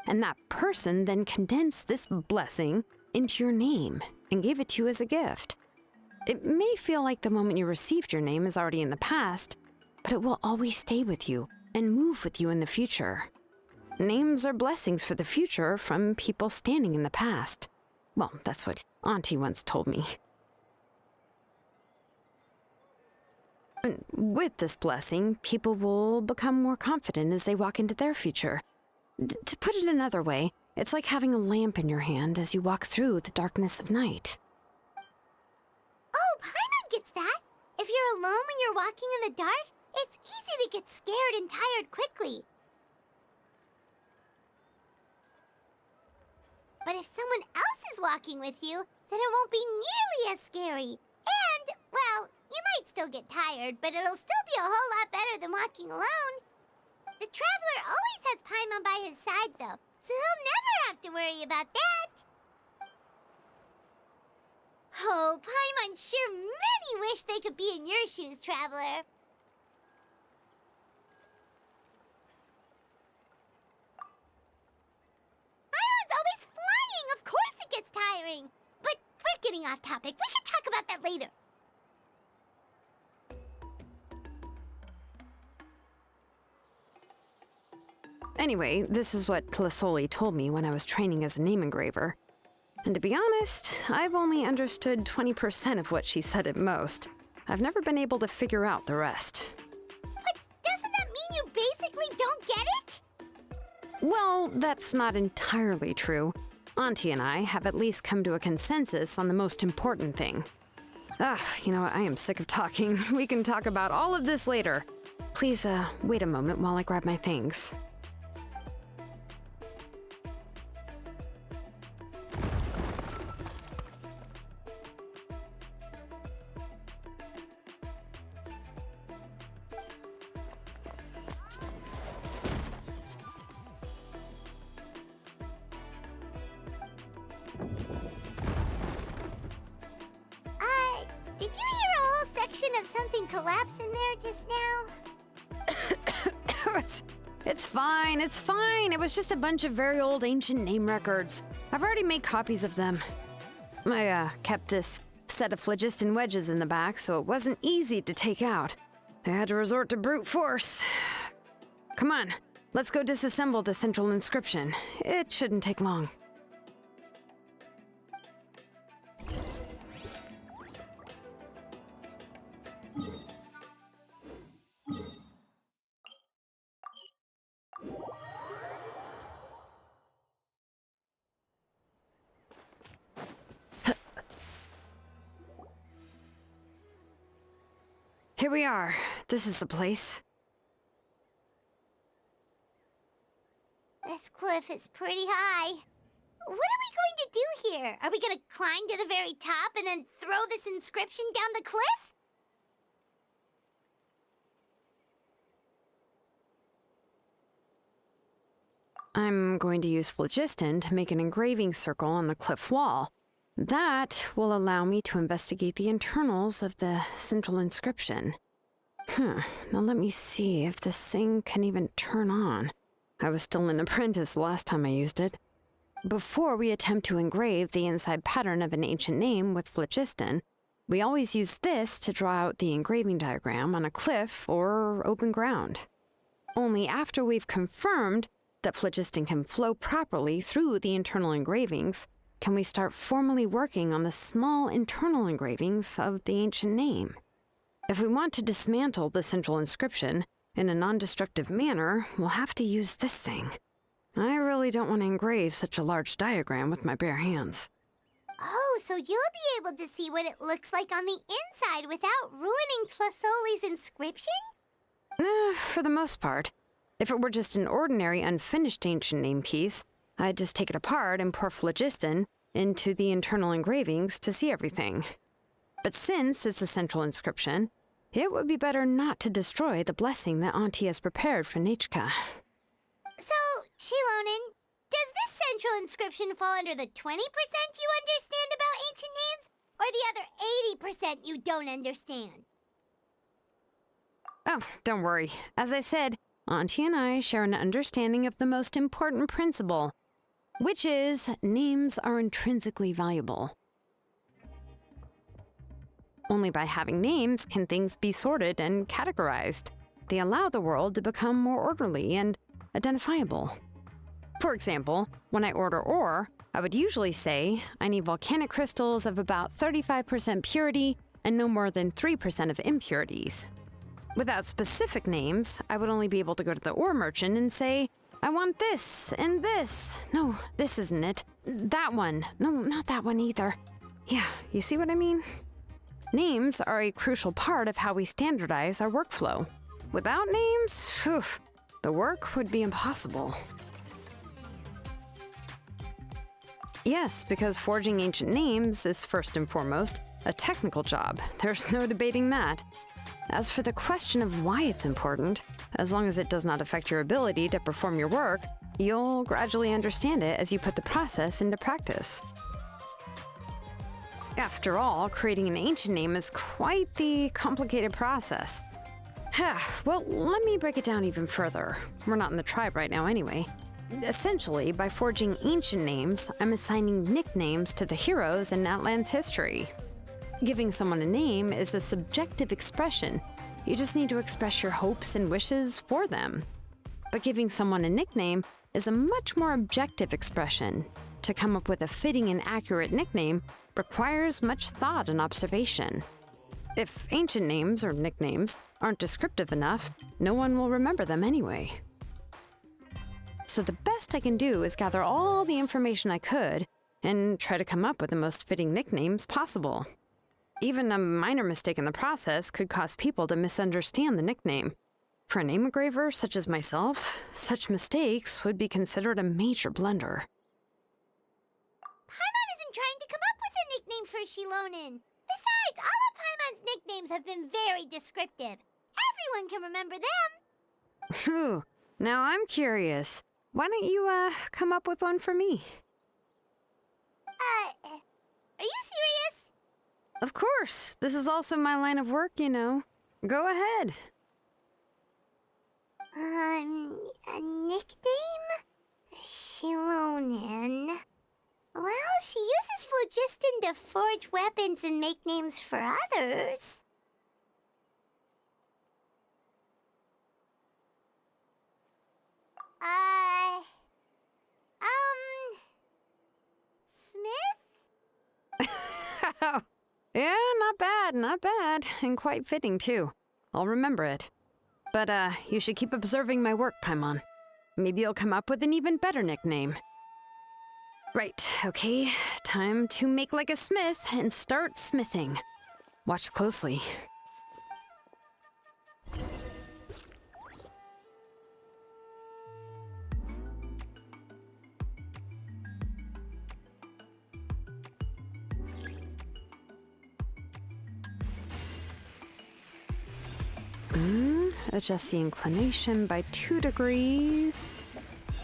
And that person then condensed this blessing into your name and gave it to you as a gift. It may feel like the moment you received your name is already in the past, but it will always stay with you and move with you in the future. Names are blessings for the future from people standing in the past. Well, that's what Auntie once told me. And with this blessing, people will become more confident as they walk into their future. To put it another way, it's like having a lamp in your hand as you walk through the darkness of night. Oh, Paimon gets that. If you're alone when you're walking in the dark, it's easy to get scared and tired quickly. But if someone else is walking with you, then it won't be nearly as scary. And, well, you might still get tired, but it'll still be a whole lot better than walking alone. The Traveler always has Paimon by his side, though, so he'll never have to worry about that. Oh, Paimon sure many wish they could be in your shoes, Traveler. Paimon's always flying! Of course it gets tiring! But we're getting off topic. We can talk about that later. Anyway, this is what Tlazlli told me when I was training as a name engraver. And to be honest, I've only understood 20% of what she said at most. I've never been able to figure out the rest. But doesn't that mean you basically don't get it? Well, that's not entirely true. Auntie and I have at least come to a consensus on the most important thing. You know what? I am sick of talking. We can talk about all of this later. Please, wait a moment while I grab my things. Did you hear a whole section of something collapse in there just now? It's fine, it's fine. It was just a bunch of very old ancient name records. I've already made copies of them. I kept this set of phlogiston wedges in the back, so it wasn't easy to take out. I had to resort to brute force. Come on, let's go disassemble the central inscription. It shouldn't take long. Here we are. This is the place. This cliff is pretty high. What are we going to do here? Are we going to climb to the very top and then throw this inscription down the cliff? I'm going to use phlogiston to make an engraving circle on the cliff wall. That will allow me to investigate the internals of the central inscription. Now let me see if this thing can even turn on. I was still an apprentice last time I used it. Before we attempt to engrave the inside pattern of an ancient name with phlogiston, we always use this to draw out the engraving diagram on a cliff or open ground. Only after we've confirmed that phlogiston can flow properly through the internal engravings can we start formally working on the small internal engravings of the ancient name. If we want to dismantle the central inscription in a non-destructive manner, we'll have to use this thing. I really don't want to engrave such a large diagram with my bare hands. Oh, so you'll be able to see what it looks like on the inside without ruining Tlazli's inscription? For the most part. If it were just an ordinary unfinished ancient name piece, I'd just take it apart and pour phlogiston into the internal engravings to see everything. But since it's a central inscription, it would be better not to destroy the blessing that Auntie has prepared for Nichka. So, Xilonen, does this central inscription fall under the 20% you understand about ancient names, or the other 80% you don't understand? Oh, don't worry. As I said, Auntie and I share an understanding of the most important principle, which is names are intrinsically valuable. Only by having names can things be sorted and categorized. They allow the world to become more orderly and identifiable. For example, when I order ore, I would usually say I need volcanic crystals of about 35% purity and no more than 3% of impurities. Without specific names, I would only be able to go to the ore merchant and say, I want this and this. No, this isn't it. That one. No, not that one either. Yeah, you see what I mean? Names are a crucial part of how we standardize our workflow. Without names, the work would be impossible. Yes, because forging ancient names is first and foremost a technical job. There's no debating that. As for the question of why it's important, as long as it does not affect your ability to perform your work, you'll gradually understand it as you put the process into practice. After all, creating an ancient name is quite the complicated process. Well, let me break it down even further. We're not in the tribe right now anyway. Essentially, by forging ancient names, I'm assigning nicknames to the heroes in Natlan's history. Giving someone a name is a subjective expression. You just need to express your hopes and wishes for them. But giving someone a nickname is a much more objective expression. To come up with a fitting and accurate nickname requires much thought and observation. If ancient names or nicknames aren't descriptive enough, no one will remember them anyway. So the best I can do is gather all the information I could and try to come up with the most fitting nicknames possible. Even a minor mistake in the process could cause people to misunderstand the nickname. For a name engraver such as myself, such mistakes would be considered a major blunder. Paimon isn't trying to come up with a nickname for Xilonen. Besides, all of Paimon's nicknames have been very descriptive. Everyone can remember them. Phew, now I'm curious. Why don't you, come up with one for me? Are you serious? Of course. This is also my line of work, you know. Go ahead. A nickname? Xilonen. Well, she uses phlogiston to forge weapons and make names for others. Smith? Yeah, not bad, and quite fitting too. I'll remember it. But, you should keep observing my work, Paimon. Maybe you'll come up with an even better nickname. Right, okay, time to make like a smith and start smithing. Watch closely. adjust the inclination by 2 degrees.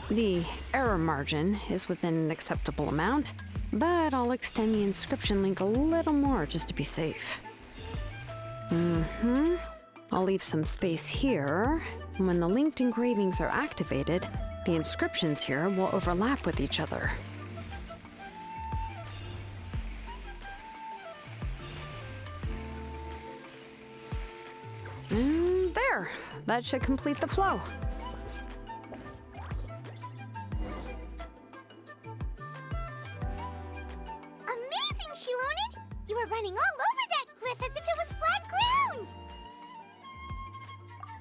The error margin is within an acceptable amount, but I'll extend the inscription link a little more just to be safe. I'll leave some space here. When the linked engravings are activated, the inscriptions here will overlap with each other. And there! That should complete the flow. Amazing, Xilonen! You were running all over that cliff as if it was flat ground!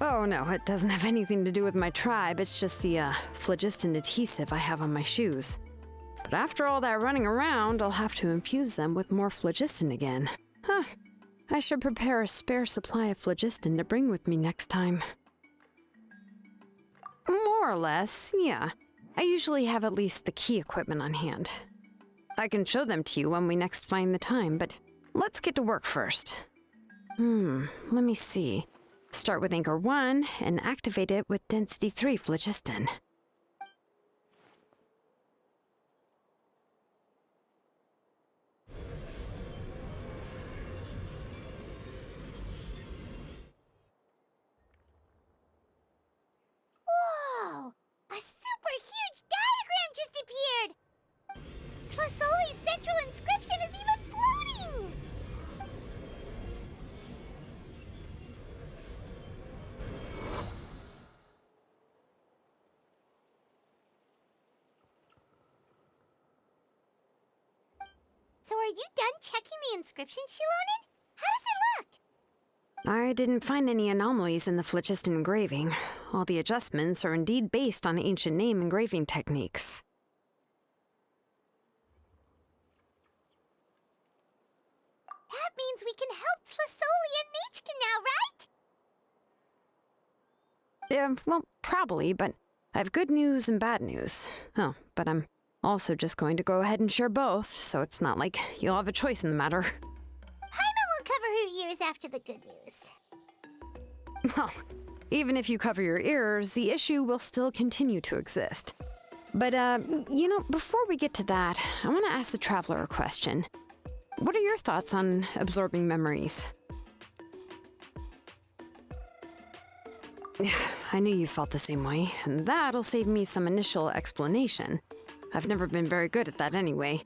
Oh no, it doesn't have anything to do with my tribe. It's just the phlogiston adhesive I have on my shoes. But after all that running around, I'll have to infuse them with more phlogiston again. Huh. I should prepare a spare supply of phlogiston to bring with me next time. More or less, yeah. I usually have at least the key equipment on hand. I can show them to you when we next find the time, but let's get to work first. Let me see. Start with anchor 1 and activate it with density 3 phlogiston. Whoa! A super huge diagram just appeared! Tlazli's central inscription is even floating! So are you done checking the inscription, Xilonen? How does it look? I didn't find any anomalies in the phlogiston engraving. All the adjustments are indeed based on ancient name engraving techniques. That means we can help Tlazli and Nichka now, right? Well, probably, but I have good news and bad news. Oh, but I'm also just going to go ahead and share both, so it's not like you'll have a choice in the matter. Paimon will cover her ears after the good news. Well, even if you cover your ears, the issue will still continue to exist. But, before we get to that, I want to ask the Traveler a question. What are your thoughts on absorbing memories? I knew you felt the same way, and that'll save me some initial explanation. I've never been very good at that anyway.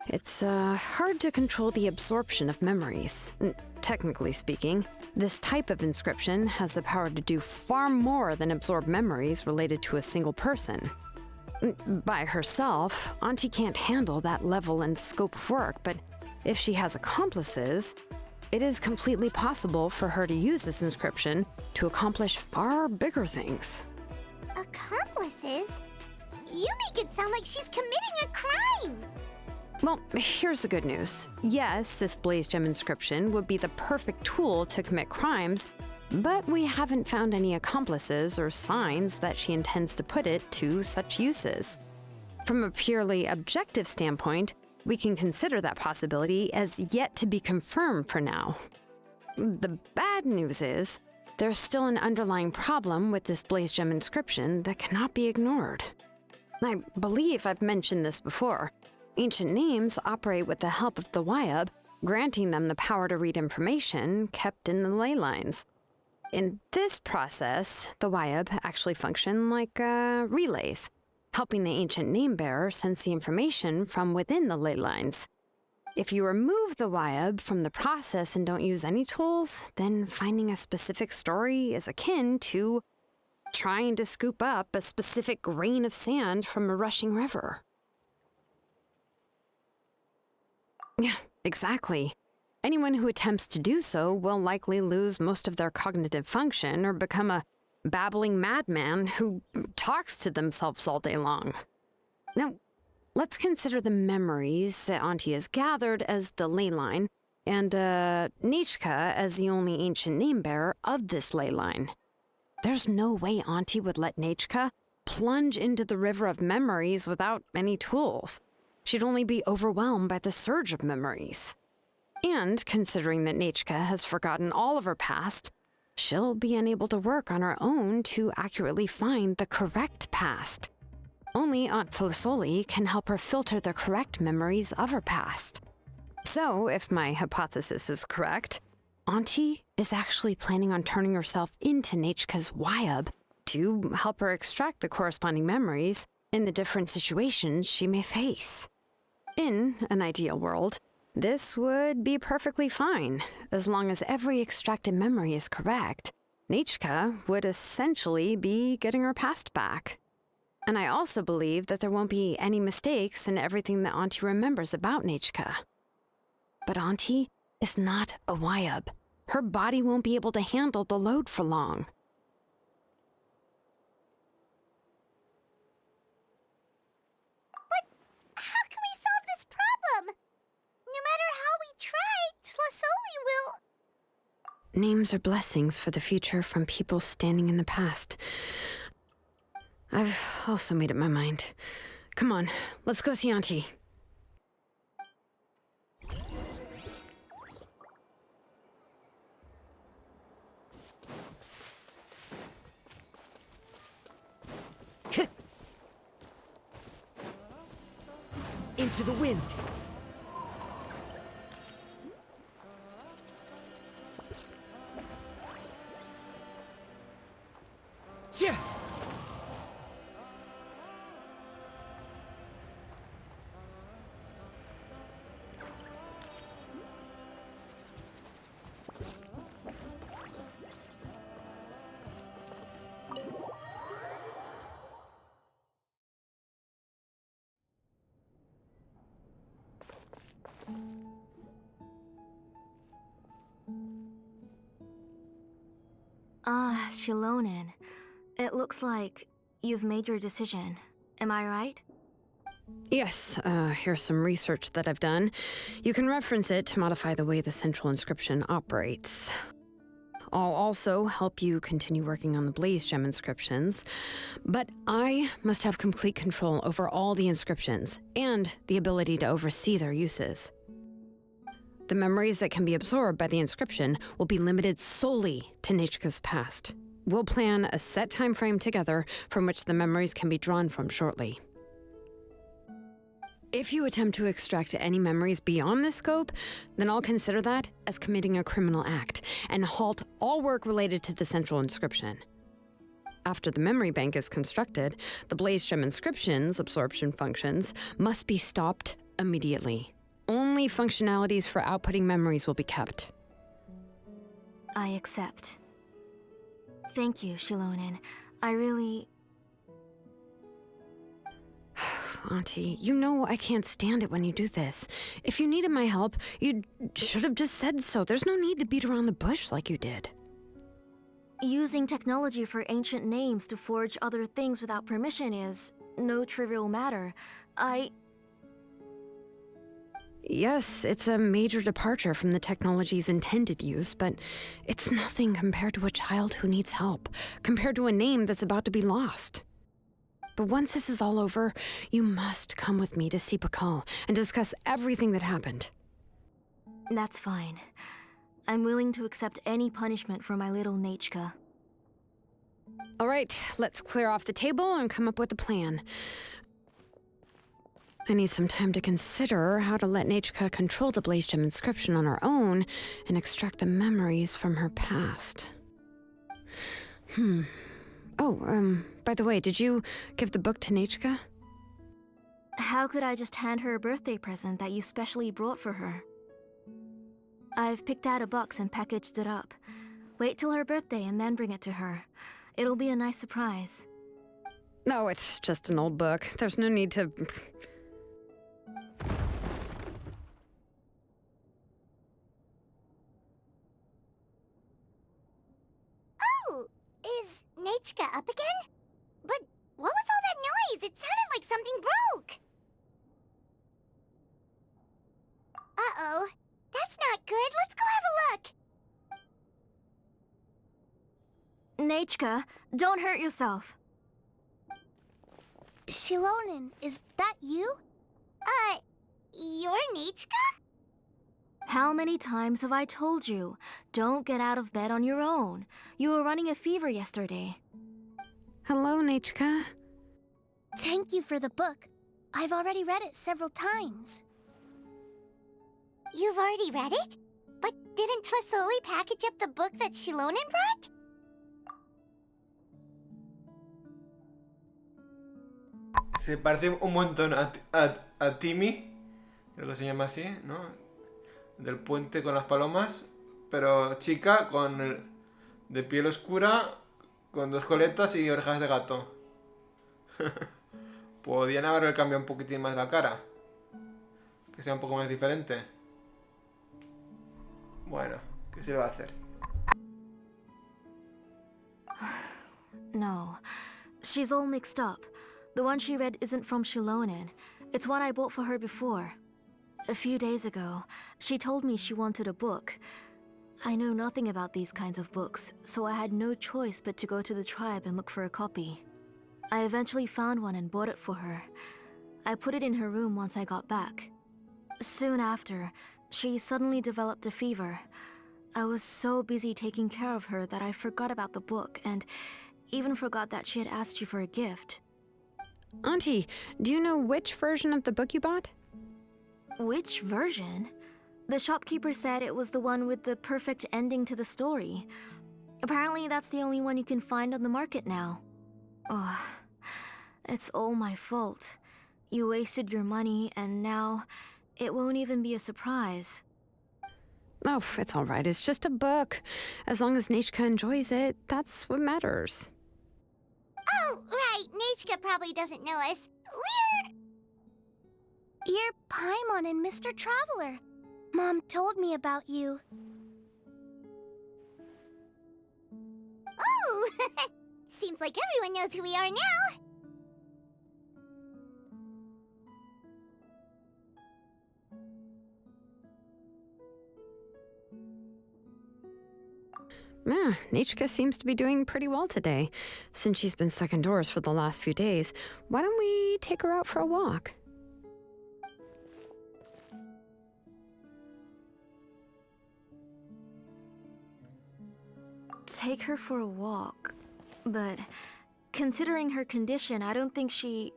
It's hard to control the absorption of memories. Technically speaking, this type of inscription has the power to do far more than absorb memories related to a single person. By herself, Auntie can't handle that level and scope of work, but if she has accomplices, it is completely possible for her to use this inscription to accomplish far bigger things. Accomplices? You make it sound like she's committing a crime! Well, here's the good news. Yes, this Blaze Gem inscription would be the perfect tool to commit crimes, but we haven't found any accomplices or signs that she intends to put it to such uses. From a purely objective standpoint, we can consider that possibility as yet to be confirmed for now. The bad news is, there's still an underlying problem with this Blaze Gem inscription that cannot be ignored. I believe I've mentioned this before. Ancient names operate with the help of the Wyab, granting them the power to read information kept in the ley lines. In this process, the Wyab actually function like relays, helping the ancient name bearer sense the information from within the ley lines. If you remove the Wyab from the process and don't use any tools, then finding a specific story is akin to trying to scoop up a specific grain of sand from a rushing river. Yeah, exactly. Anyone who attempts to do so will likely lose most of their cognitive function or become a babbling madman who talks to themselves all day long. Now, let's consider the memories that Auntie has gathered as the ley line, and Nichka as the only ancient name bearer of this ley line. There's no way Auntie would let Nichka plunge into the river of memories without any tools. She'd only be overwhelmed by the surge of memories. And considering that Nichka has forgotten all of her past, she'll be unable to work on her own to accurately find the correct past. Only Aunt Tlazlli can help her filter the correct memories of her past. So, if my hypothesis is correct, Auntie is actually planning on turning herself into Nechka's Wyab to help her extract the corresponding memories in the different situations she may face. In an ideal world, this would be perfectly fine. As long as every extracted memory is correct, Nechka would essentially be getting her past back. And I also believe that there won't be any mistakes in everything that Auntie remembers about Nechka. But Auntie is not a Wyab. Her body won't be able to handle the load for long. But how can we solve this problem? No matter how we try, Tlazlli will... Names are blessings for the future from people standing in the past. I've also made up my mind. Come on, let's go see Auntie. Into the wind. Yeah. Xilonen. It looks like you've made your decision. Am I right? Yes, here's some research that I've done. You can reference it to modify the way the central inscription operates. I'll also help you continue working on the Blaze Gem inscriptions, but I must have complete control over all the inscriptions and the ability to oversee their uses. The memories that can be absorbed by the inscription will be limited solely to Nechka's past. We'll plan a set time frame together from which the memories can be drawn from shortly. If you attempt to extract any memories beyond this scope, then I'll consider that as committing a criminal act and halt all work related to the central inscription. After the memory bank is constructed, the Blaze Gem inscription's absorption functions must be stopped immediately. Only functionalities for outputting memories will be kept. I accept. Thank you, Xilonen. I really... Auntie, you know I can't stand it when you do this. If you needed my help, you should have just said so. There's no need to beat around the bush like you did. Using technology for ancient names to forge other things without permission is no trivial matter. Yes, it's a major departure from the technology's intended use, but it's nothing compared to a child who needs help, compared to a name that's about to be lost. But once this is all over, you must come with me to see Pakal and discuss everything that happened. That's fine. I'm willing to accept any punishment for my little Nechka. All right, let's clear off the table and come up with a plan. I need some time to consider how to let Nechka control the Blaze Gem inscription on her own and extract the memories from her past. By the way, did you give the book to Nechka? How could I just hand her a birthday present that you specially brought for her? I've picked out a box and packaged it up. Wait till her birthday and then bring it to her. It'll be a nice surprise. No, it's just an old book. There's no need to... Oh, is Nechka up again? But what was all that noise? It sounded like something broke. Uh-oh. That's not good. Let's go have a look. Nechka, don't hurt yourself. Xilonen, is that you? You're Nechka? How many times have I told you? Don't get out of bed on your own. You were running a fever yesterday. Hello, Nichka. Thank you for the book. I've already read it several times. You've already read it? But didn't Tlazlli package up the book that Xilonen brought? Se parece un montón a Timmy, creo que se llama así, ¿no? Del puente con las palomas, pero chica de piel oscura, con 2 coletas y orejas de gato. Podían haberle cambiado un poquitín más la cara, que sea un poco más diferente. Bueno, ¿qué se le va a hacer? No, she's all mixed up. The one she read isn't from Xilonen. It's one I bought for her before. A few days ago, she told me she wanted a book. I know nothing about these kinds of books, so I had no choice but to go to the tribe and look for a copy. I eventually found one and bought it for her. I put it in her room once I got back. Soon after, she suddenly developed a fever. I was so busy taking care of her that I forgot about the book and even forgot that she had asked you for a gift. Auntie, do you know which version of the book you bought? Which version? The shopkeeper said it was the one with the perfect ending to the story. Apparently that's the only one you can find on the market now. Ugh. It's all my fault. You wasted your money, and now it won't even be a surprise. Oh, it's all right. It's just a book. As long as Nichka enjoys it, that's what matters. Oh, right. Nichka probably doesn't know us. You're Paimon and Mr. Traveler. Mom told me about you. Oh! Seems like everyone knows who we are now. Yeah, Nichka seems to be doing pretty well today. Since she's been stuck indoors for the last few days, why don't we take her out for a walk? Take her for a walk. But considering her condition, I don't think she...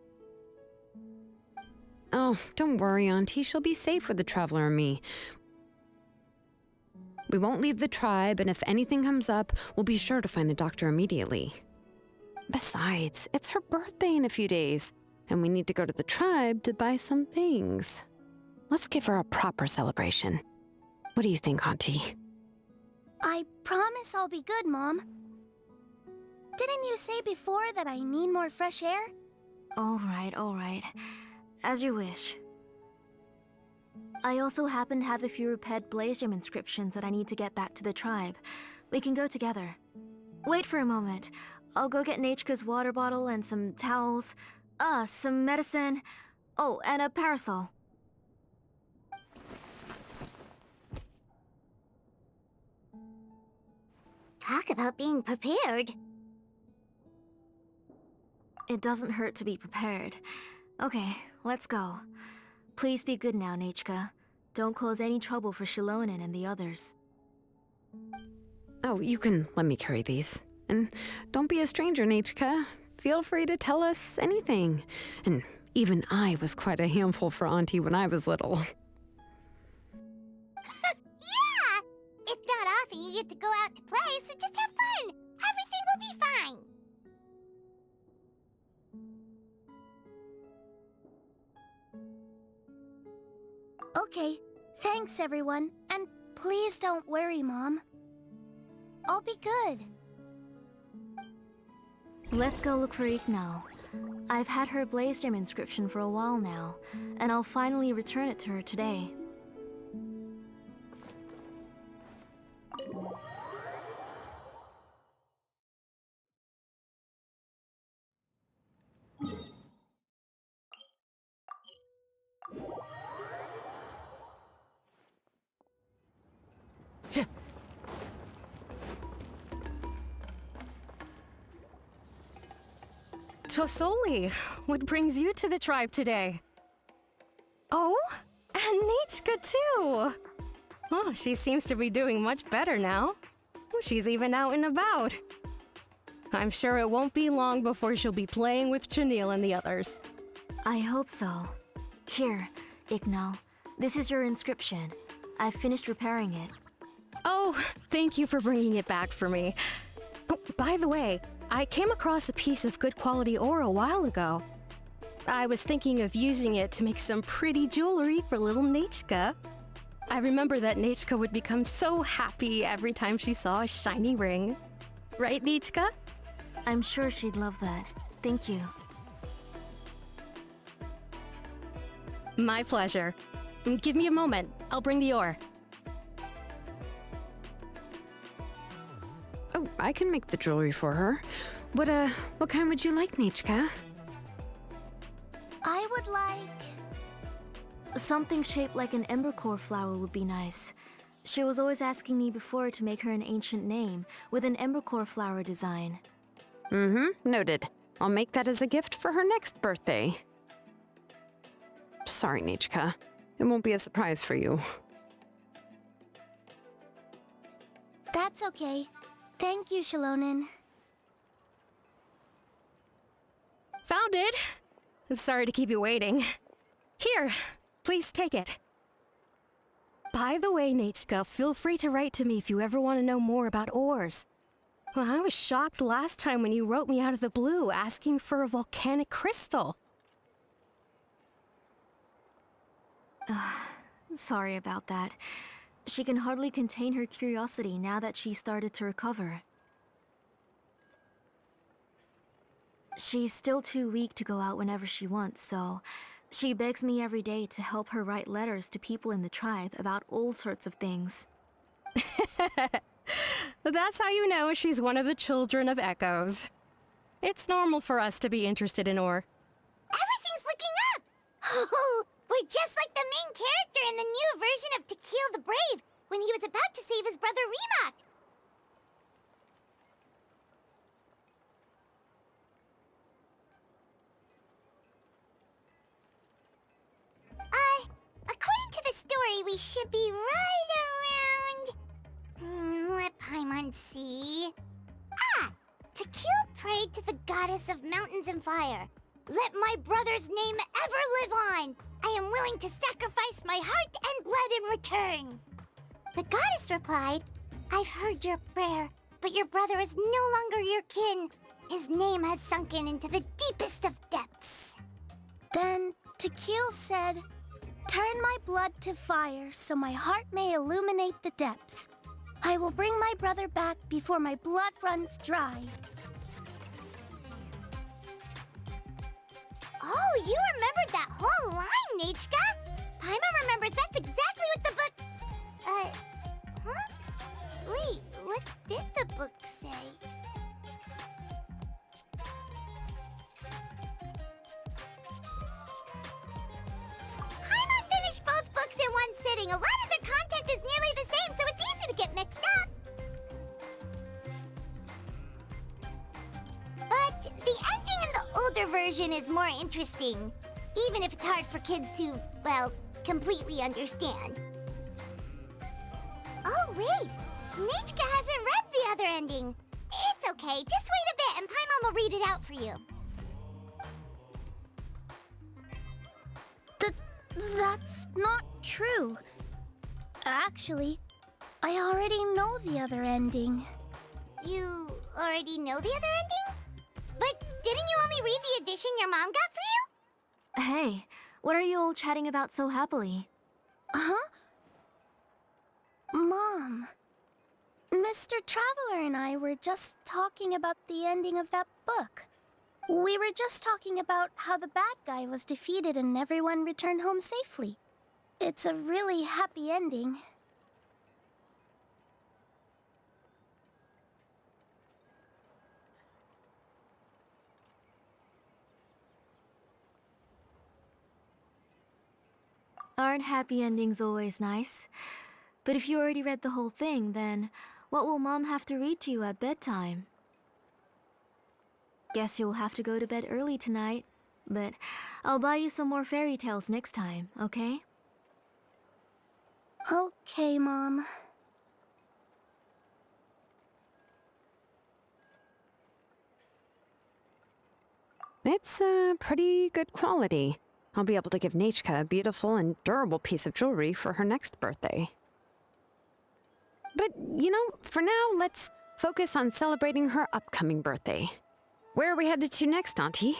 Oh, don't worry, Auntie. She'll be safe with the Traveler and me. We won't leave the tribe, and if anything comes up, we'll be sure to find the doctor immediately. Besides, it's her birthday in a few days, and we need to go to the tribe to buy some things. Let's give her a proper celebration. What do you think, Auntie? I promise I'll be good, Mom. Didn't you say before that I need more fresh air? All right. As you wish. I also happen to have a few repaired blaze gem inscriptions that I need to get back to the tribe. We can go together. Wait for a moment. I'll go get Nichka's water bottle and some towels. Some medicine. Oh, and a parasol. Talk about being prepared. It doesn't hurt to be prepared. Okay, let's go. Please be good now, Nichka. Don't cause any trouble for Xilonen and the others. Oh, you can let me carry these. And don't be a stranger, Nichka. Feel free to tell us anything. And even I was quite a handful for Auntie when I was little. Yeah! It's not often you get to go out to play, so just have fun. Everything will be fine. Okay, thanks everyone, and please don't worry, Mom. I'll be good. Let's go look for Eek now. I've had her blaze gem inscription for a while now, and I'll finally return it to her today. Tlazlli, what brings you to the tribe today? Oh, and Nichka too! Oh, she seems to be doing much better now. She's even out and about. I'm sure it won't be long before she'll be playing with Chenille and the others. I hope so. Here, Ignal. This is your inscription. I've finished repairing it. Oh, thank you for bringing it back for me. Oh, by the way, I came across a piece of good quality ore a while ago. I was thinking of using it to make some pretty jewelry for little Nechka. I remember that Nechka would become so happy every time she saw a shiny ring. Right, Nechka? I'm sure she'd love that. Thank you. My pleasure. Give me a moment. I'll bring the ore. Oh, I can make the jewelry for her. What kind would you like, Nechka? I would like... Something shaped like an embercore flower would be nice. She was always asking me before to make her an ancient name with an embercore flower design. Noted. I'll make that as a gift for her next birthday. Sorry, Nechka. It won't be a surprise for you. That's okay. Thank you, Xilonen. Found it! Sorry to keep you waiting. Here, please take it. By the way, Nechka, feel free to write to me if you ever want to know more about ores. Well, I was shocked last time when you wrote me out of the blue asking for a volcanic crystal. Sorry about that. She can hardly contain her curiosity now that she started to recover. She's still too weak to go out whenever she wants, so she begs me every day to help her write letters to people in the tribe about all sorts of things. That's how you know she's one of the children of Echoes. It's normal for us to be interested in ore. Everything's looking up! Oh, we're just like the main character in the new version of Tequil the Brave, when he was about to save his brother Remak. According to the story, we should be right around... let Paimon see... Tequil prayed to the goddess of mountains and fire. Let my brother's name ever live on. I am willing to sacrifice my heart and blood in return. The goddess replied, I've heard your prayer, but your brother is no longer your kin. His name has sunken into the deepest of depths. Then Tequil said, turn my blood to fire so my heart may illuminate the depths. I will bring my brother back before my blood runs dry. Oh, you remembered that whole line, Nechka! Paimon remembers that's exactly what the book... huh? Wait, what did the book say? Paimon finished both books in one sitting. A lot of their content is nearly the same, so it's easy to get mixed up. But the ending in the older version is more interesting, even if it's hard for kids to, well, completely understand. Oh, wait! Nechka hasn't read the other ending. It's okay, just wait a bit and Paimon will read it out for you. That's not true. Actually, I already know the other ending. You already know the other ending? But didn't you only read the edition your mom got for you? Hey, what are you all chatting about so happily? Huh? Mom, Mr. Traveler and I were just talking about the ending of that book. We were just talking about how the bad guy was defeated and everyone returned home safely. It's a really happy ending. Aren't happy endings always nice? But if you already read the whole thing, then what will Mom have to read to you at bedtime? Guess you'll have to go to bed early tonight, but I'll buy you some more fairy tales next time, okay? Okay, Mom. It's pretty good quality. I'll be able to give Nechka a beautiful and durable piece of jewelry for her next birthday. But, for now, let's focus on celebrating her upcoming birthday. Where are we headed to next, Auntie?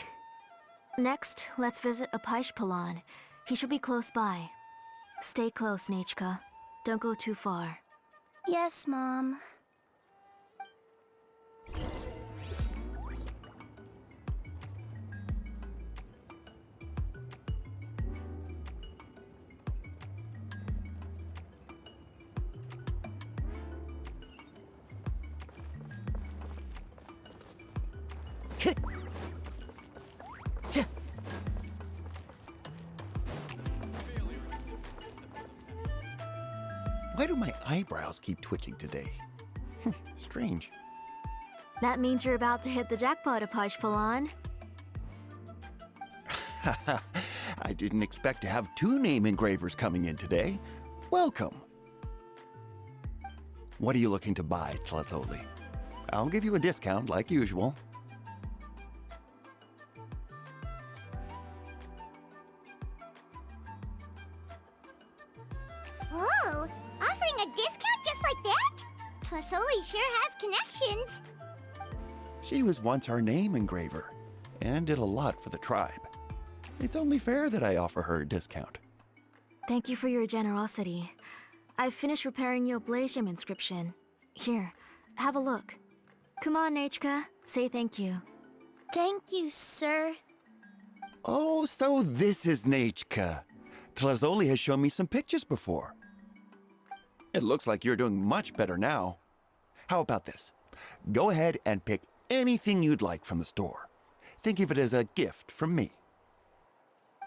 Next, let's visit Apishpalan. He should be close by. Stay close, Nechka. Don't go too far. Yes, Mom. Why do my eyebrows keep twitching today? Strange. That means you're about to hit the jackpot, Apishpalan. I didn't expect to have 2 name engravers coming in today. Welcome. What are you looking to buy, Tlazlli? I'll give you a discount like usual. Oh, offering a discount just like that? Tlazlli sure has connections. She was once our name engraver and did a lot for the tribe. It's only fair that I offer her a discount. Thank you for your generosity. I've finished repairing your blaze gem inscription. Here, have a look. Come on, Nechka. Say thank you. Thank you, sir. Oh, so this is Nechka. Tlazlli has shown me some pictures before. It looks like you're doing much better now. How about this? Go ahead and pick anything you'd like from the store. Think of it as a gift from me.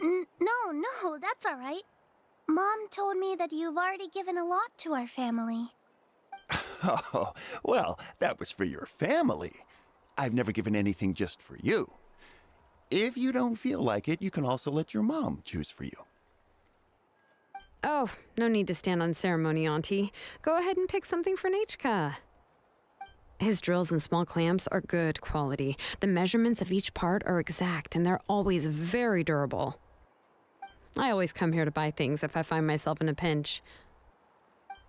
No, that's all right. Mom told me that you've already given a lot to our family. Oh, well, that was for your family. I've never given anything just for you. If you don't feel like it, you can also let your mom choose for you. Oh, no need to stand on ceremony, Auntie. Go ahead and pick something for Nechka. His drills and small clamps are good quality. The measurements of each part are exact, and they're always very durable. I always come here to buy things if I find myself in a pinch.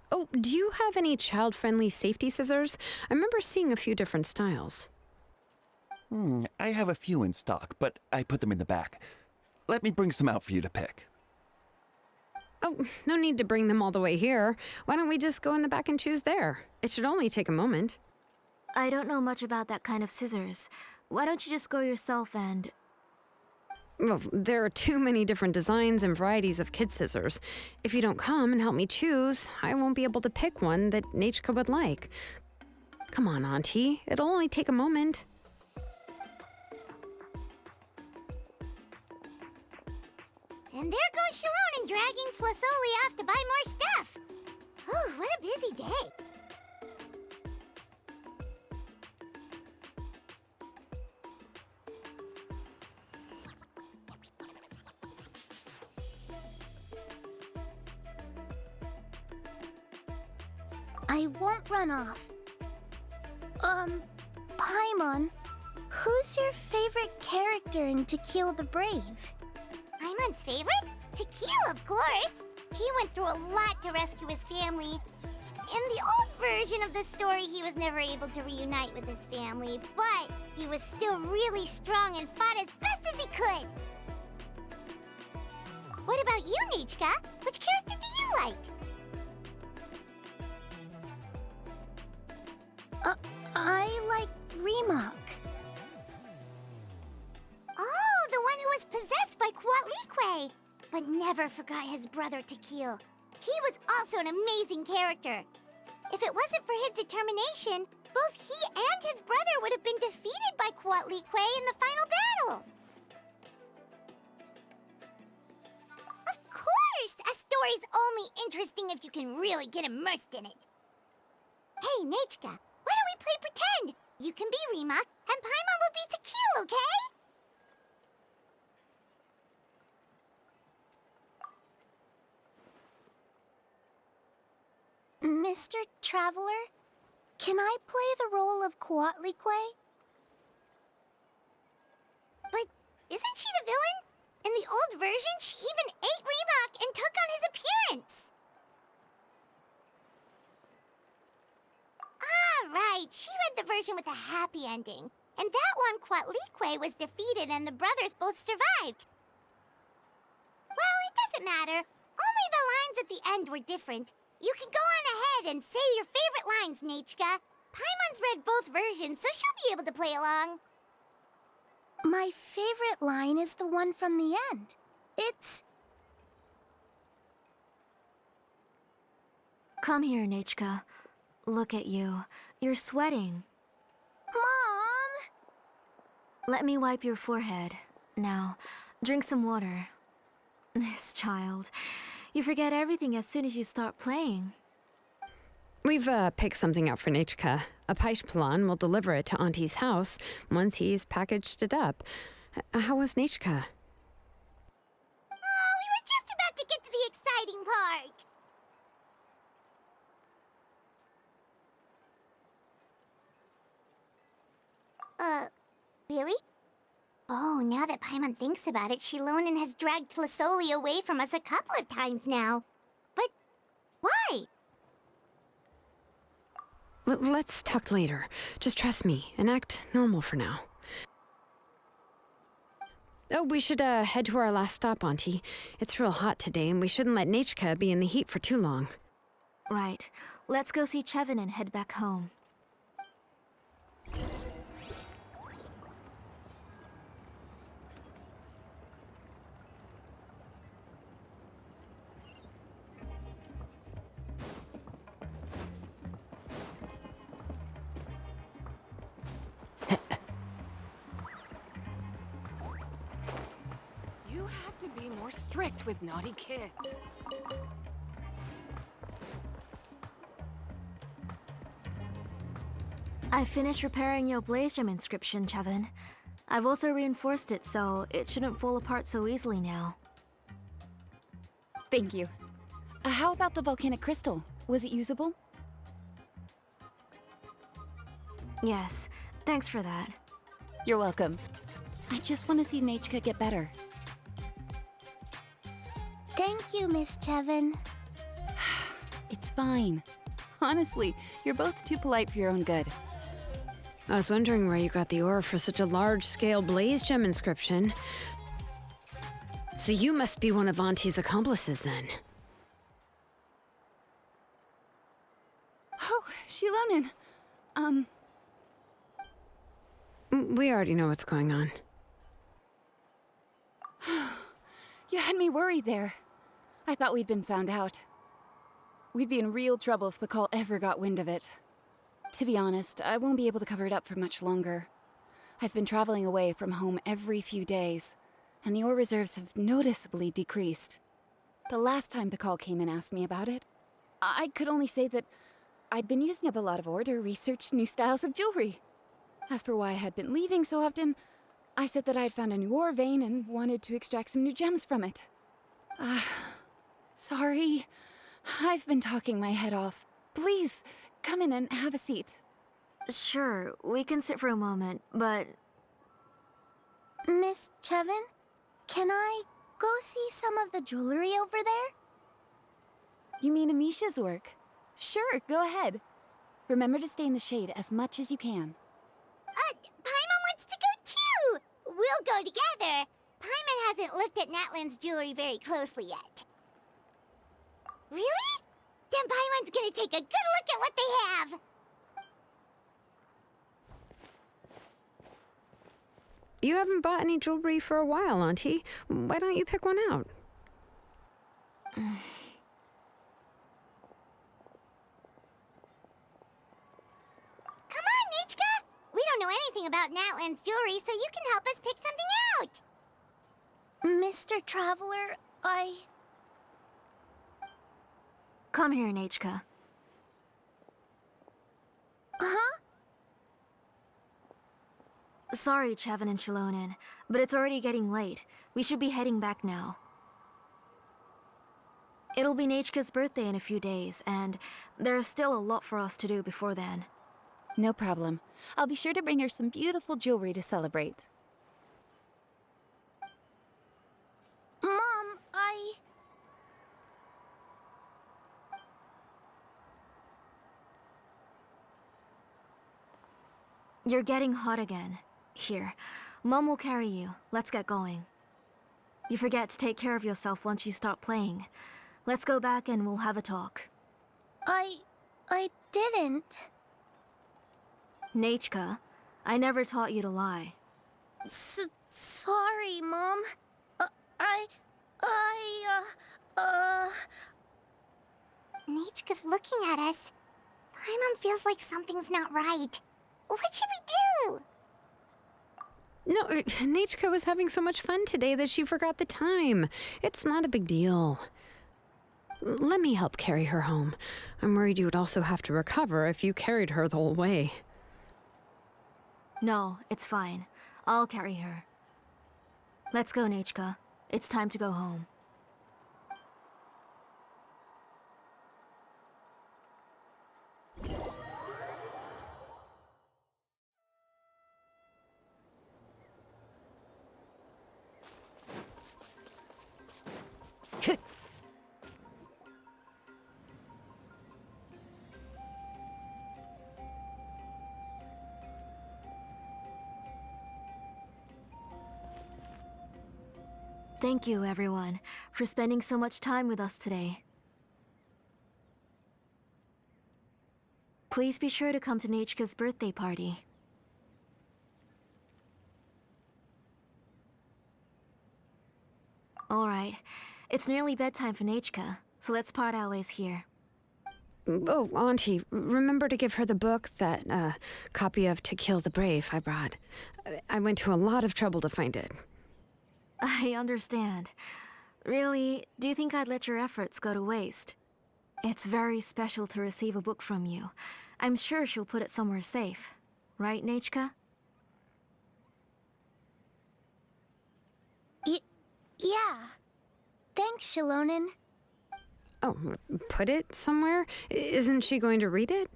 Oh, do you have any child-friendly safety scissors? I remember seeing a few different styles. I have a few in stock, but I put them in the back. Let me bring some out for you to pick. Oh, no need to bring them all the way here. Why don't we just go in the back and choose there? It should only take a moment. I don't know much about that kind of scissors. Why don't you just go yourself and... Well, there are too many different designs and varieties of kid scissors. If you don't come and help me choose, I won't be able to pick one that Nechka would like. Come on, Auntie. It'll only take a moment. And there goes Xilonen dragging Tlazlli off to buy more stuff. Oh, what a busy day. I won't run off. Paimon, who's your favorite character in To Kill the Brave? Paimon's favorite? To Kill, of course. He went through a lot to rescue his family. In the old version of the story, he was never able to reunite with his family, but he was still really strong and fought as best as he could. What about you, Nechka? Which character do you like? I like Remak. Oh, the one who was possessed by Quatlique, but never forgot his brother Tequil. He was also an amazing character. If it wasn't for his determination, both he and his brother would have been defeated by Quatlique in the final battle. Of course! A story's only interesting if you can really get immersed in it. Hey, Nechka, why don't we play pretend? You can be Remak, and Paimon will be Tequil, okay? Mr. Traveler, can I play the role of Tlazlli? But isn't she the villain? In the old version, she even ate Reebok and took on his appearance. Ah, right. She read the version with a happy ending. And that one, Tlazlli was defeated and the brothers both survived. Well, it doesn't matter. Only the lines at the end were different. You can go on ahead and say your favorite lines, Nechka. Paimon's read both versions, so she'll be able to play along. My favorite line is the one from the end. It's... Come here, Nechka. Look at you. You're sweating. Mom! Let me wipe your forehead. Now, drink some water. This child. You forget everything as soon as you start playing. We've picked something up for Nechka. A Paishpalan will deliver it to Auntie's house once he's packaged it up. How was Nechka? Oh, we were just about to get to the exciting part. Really? Oh, now that Paimon thinks about it, Xilonen has dragged Tlazlli away from us a couple of times now. But why? Let's talk later. Just trust me and act normal for now. Oh, we should head to our last stop, Auntie. It's real hot today, and we shouldn't let Nechka be in the heat for too long. Right. Let's go see Chevin and head back home. You have to be more strict with naughty kids. I finished repairing your Blaze Gem inscription, Chevin. I've also reinforced it so it shouldn't fall apart so easily now. Thank you. How about the volcanic crystal? Was it usable? Yes, thanks for that. You're welcome. I just want to see Nechka get better. Thank you, Miss Chevin. It's fine. Honestly, you're both too polite for your own good. I was wondering where you got the ore for such a large-scale Blaze Gem inscription. So you must be one of Auntie's accomplices, then. Oh, Xilonen. We already know what's going on. You had me worried there. I thought we'd been found out. We'd be in real trouble if Bakal ever got wind of it. To be honest, I won't be able to cover it up for much longer. I've been traveling away from home every few days, and the ore reserves have noticeably decreased. The last time Bakal came and asked me about it, I could only say that I'd been using up a lot of ore to research new styles of jewelry. As for why I had been leaving so often, I said that I'd found a new ore vein and wanted to extract some new gems from it. Sorry. I've been talking my head off. Please, come in and have a seat. Sure, we can sit for a moment, but... Miss Chevin, can I go see some of the jewelry over there? You mean Amisha's work? Sure, go ahead. Remember to stay in the shade as much as you can. Paimon wants to go too! We'll go together. Paimon hasn't looked at Natlan's jewelry very closely yet. Really? Then Paimon's gonna take a good look at what they have! You haven't bought any jewelry for a while, Auntie. Why don't you pick one out? Come on, Nechka! We don't know anything about Natlan's jewelry, so you can help us pick something out! Mr. Traveler, Come here, Nechka. Huh? Sorry, Chevin and Xilonen, but it's already getting late. We should be heading back now. It'll be Nechka's birthday in a few days, and there's still a lot for us to do before then. No problem. I'll be sure to bring her some beautiful jewelry to celebrate. Mom, You're getting hot again. Here, Mom will carry you. Let's get going. You forget to take care of yourself once you start playing. Let's go back and we'll have a talk. I didn't. Nechka, I never taught you to lie. Sorry, Mom. Nichka's looking at us. My mom feels like something's not right. What should we do? No, Nechka was having so much fun today that she forgot the time. It's not a big deal. Let me help carry her home. I'm worried you would also have to recover if you carried her the whole way. No, it's fine. I'll carry her. Let's go, Nechka. It's time to go home. Thank you, everyone, for spending so much time with us today. Please be sure to come to Nechka's birthday party. Alright, it's nearly bedtime for Nechka, so let's part our ways here. Oh, Auntie, remember to give her the book, that copy of To Kill the Brave I brought. I went to a lot of trouble to find it. I understand. Really, do you think I'd let your efforts go to waste? It's very special to receive a book from you. I'm sure she'll put it somewhere safe. Right, Nechka? Yeah. Thanks, Xilonen. Oh, put it somewhere? Isn't she going to read it?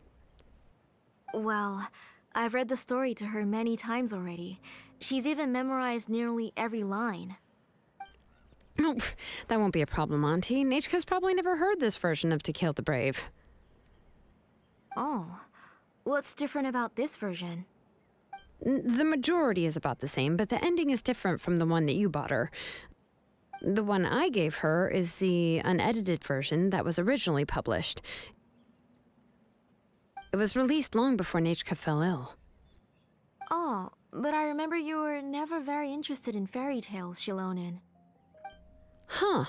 Well, I've read the story to her many times already. She's even memorized nearly every line. Oh, that won't be a problem, Auntie. Nechka's probably never heard this version of To Kill the Brave. Oh, what's different about this version? The majority is about the same, but the ending is different from the one that you bought her. The one I gave her is the unedited version that was originally published. It was released long before Nechka fell ill. Oh, but I remember you were never very interested in fairy tales, Xilonen. Huh.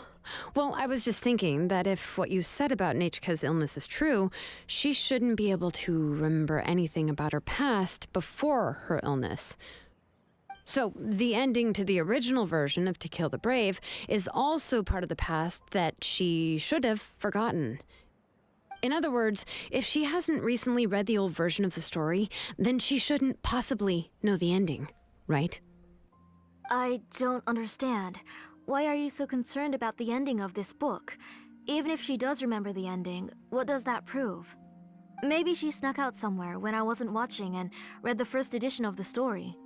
Well, I was just thinking that if what you said about Nechka's illness is true, she shouldn't be able to remember anything about her past before her illness. So, the ending to the original version of To Kill the Brave is also part of the past that she should have forgotten. In other words, if she hasn't recently read the old version of the story, then she shouldn't possibly know the ending, right? I don't understand. Why are you so concerned about the ending of this book? Even if she does remember the ending, what does that prove? Maybe she snuck out somewhere when I wasn't watching and read the first edition of the story.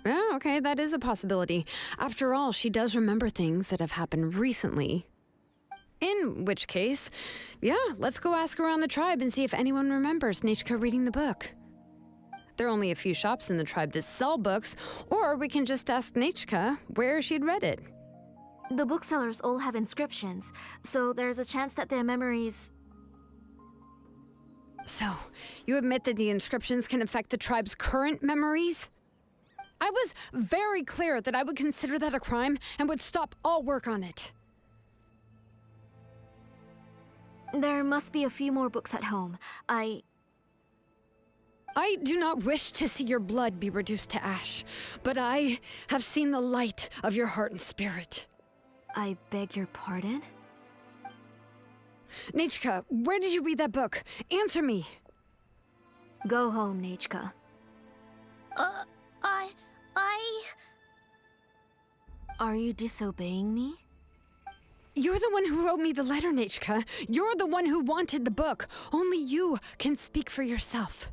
Yeah, okay, that is a possibility. After all, she does remember things that have happened recently. In which case, yeah, let's go ask around the tribe and see if anyone remembers Nechka reading the book. There are only a few shops in the tribe that sell books, or we can just ask Nechka where she'd read it. The booksellers all have inscriptions, so there's a chance that their memories... So, you admit that the inscriptions can affect the tribe's current memories? I was very clear that I would consider that a crime and would stop all work on it. There must be a few more books at home. I do not wish to see your blood be reduced to ash, but I have seen the light of your heart and spirit. I beg your pardon? Nechka, where did you read that book? Answer me. Go home, Nechka. I... Are you disobeying me? You're the one who wrote me the letter, Nechka. You're the one who wanted the book. Only you can speak for yourself.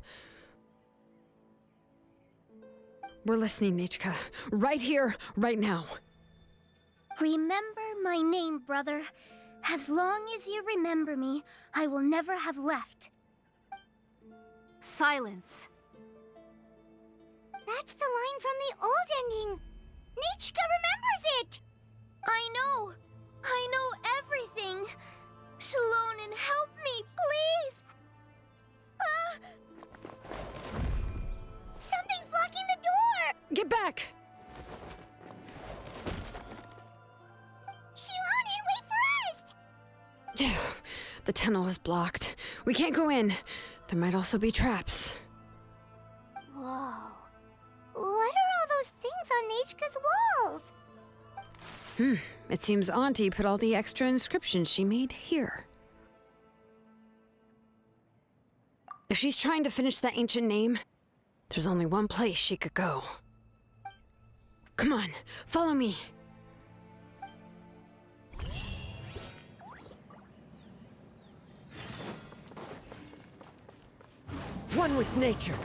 We're listening, Nechka. Right here, right now. Remember my name, brother. As long as you remember me, I will never have left. Silence. That's the line from the old ending. Nichka remembers it! I know everything. Xilonen, help me, please! Something's blocking the door! Get back! Xilonen, wait for us! The tunnel is blocked. We can't go in. There might also be traps. Whoa. What are all those things on Nechka's walls? It seems Auntie put all the extra inscriptions she made here. If she's trying to finish that ancient name, there's only one place she could go. Come on, follow me. One with nature.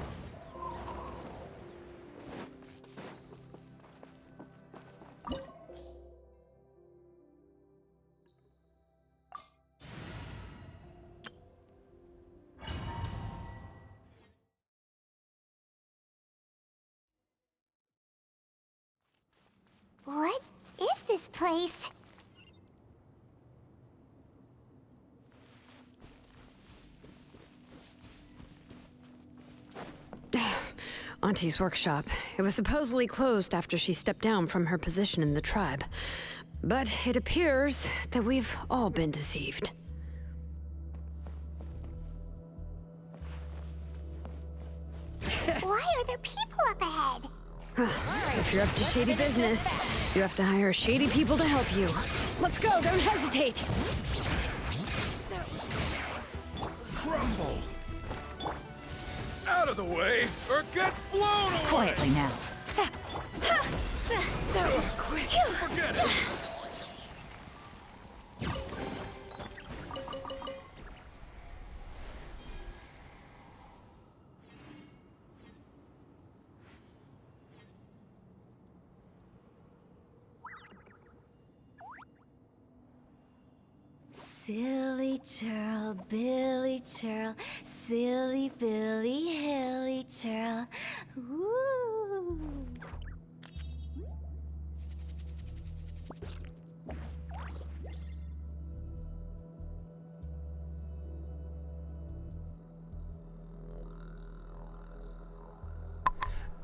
What is this place? Auntie's workshop. It was supposedly closed after she stepped down from her position in the tribe. But it appears that we've all been deceived. Why are there people up ahead? If you're up to shady business, you have to hire shady people to help you. Let's go, don't hesitate! Crumble! Out of the way, or get blown away! Quietly now. That was quick. Forget it! Silly churl, Billy churl, silly Billy, hilly churl. Woo!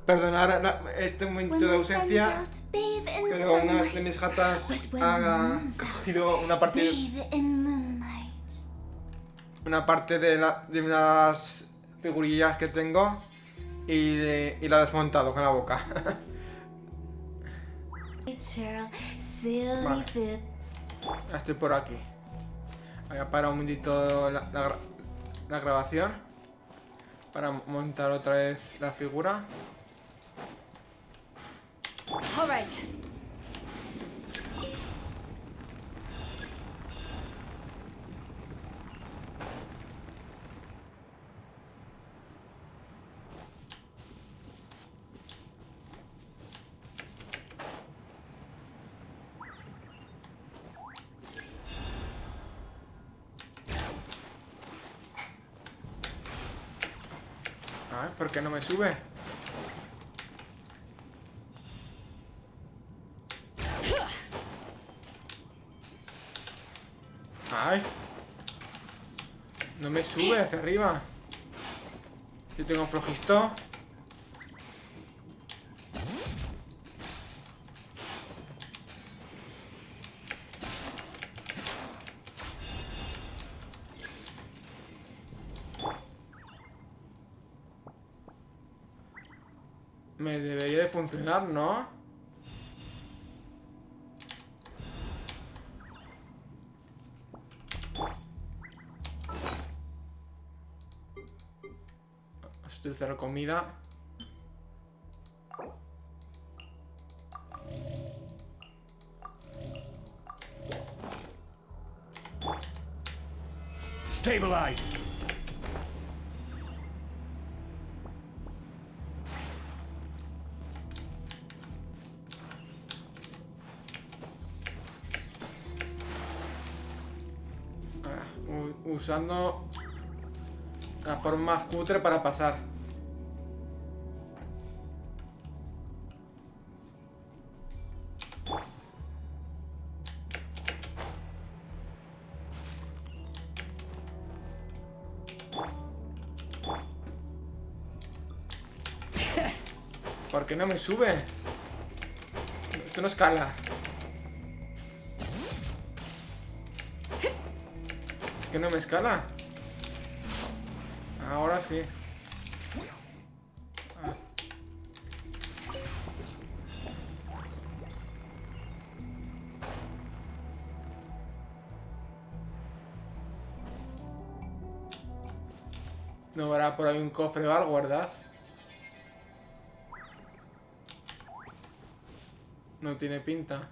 Perdonar este momento de ausencia, pero una de mis gatas ha cogido una parte de unas figurillas que tengo y la ha desmontado con la boca. Vale. Ya estoy por aquí. Voy a parar un momentito la grabación para montar otra vez la figura. All right. A ver, ¿por qué no me sube? Ay, no me sube hacia arriba. Yo tengo un flojisto. Me debería de funcionar, ¿no? Utilizar comida. Stabilize. Usando la forma más cutre para pasar. ¿Por qué no me sube? Esto no escala. Es que no me escala. Ahora sí. Ah. No habrá por ahí un cofre o algo, ¿verdad? No tiene pinta.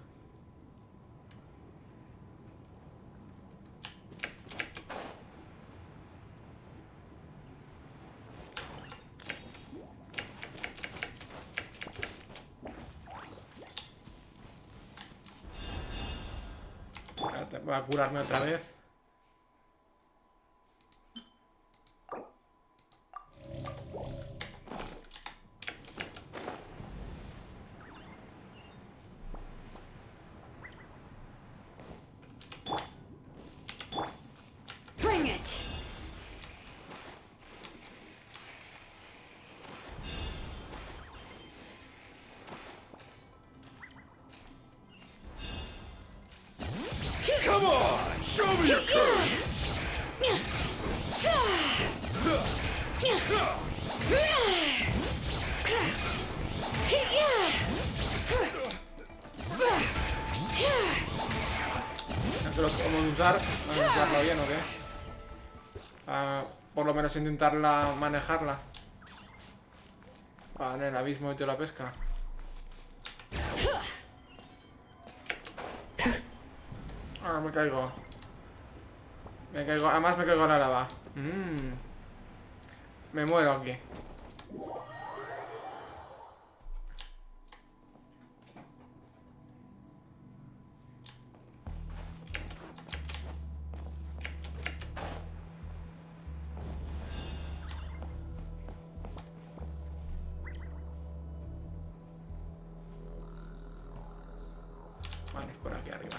Espérate, voy a curarme otra vez. Bring it! Come on! Show me your courage! No lo podemos usar. Vamos a usarlo bien, ¿o qué? Por lo menos intentarla manejarla. En el abismo y toda la pesca. Me caigo. Me caigo. Además me caigo en la lava. Me muero aquí. Vale, es por aquí arriba.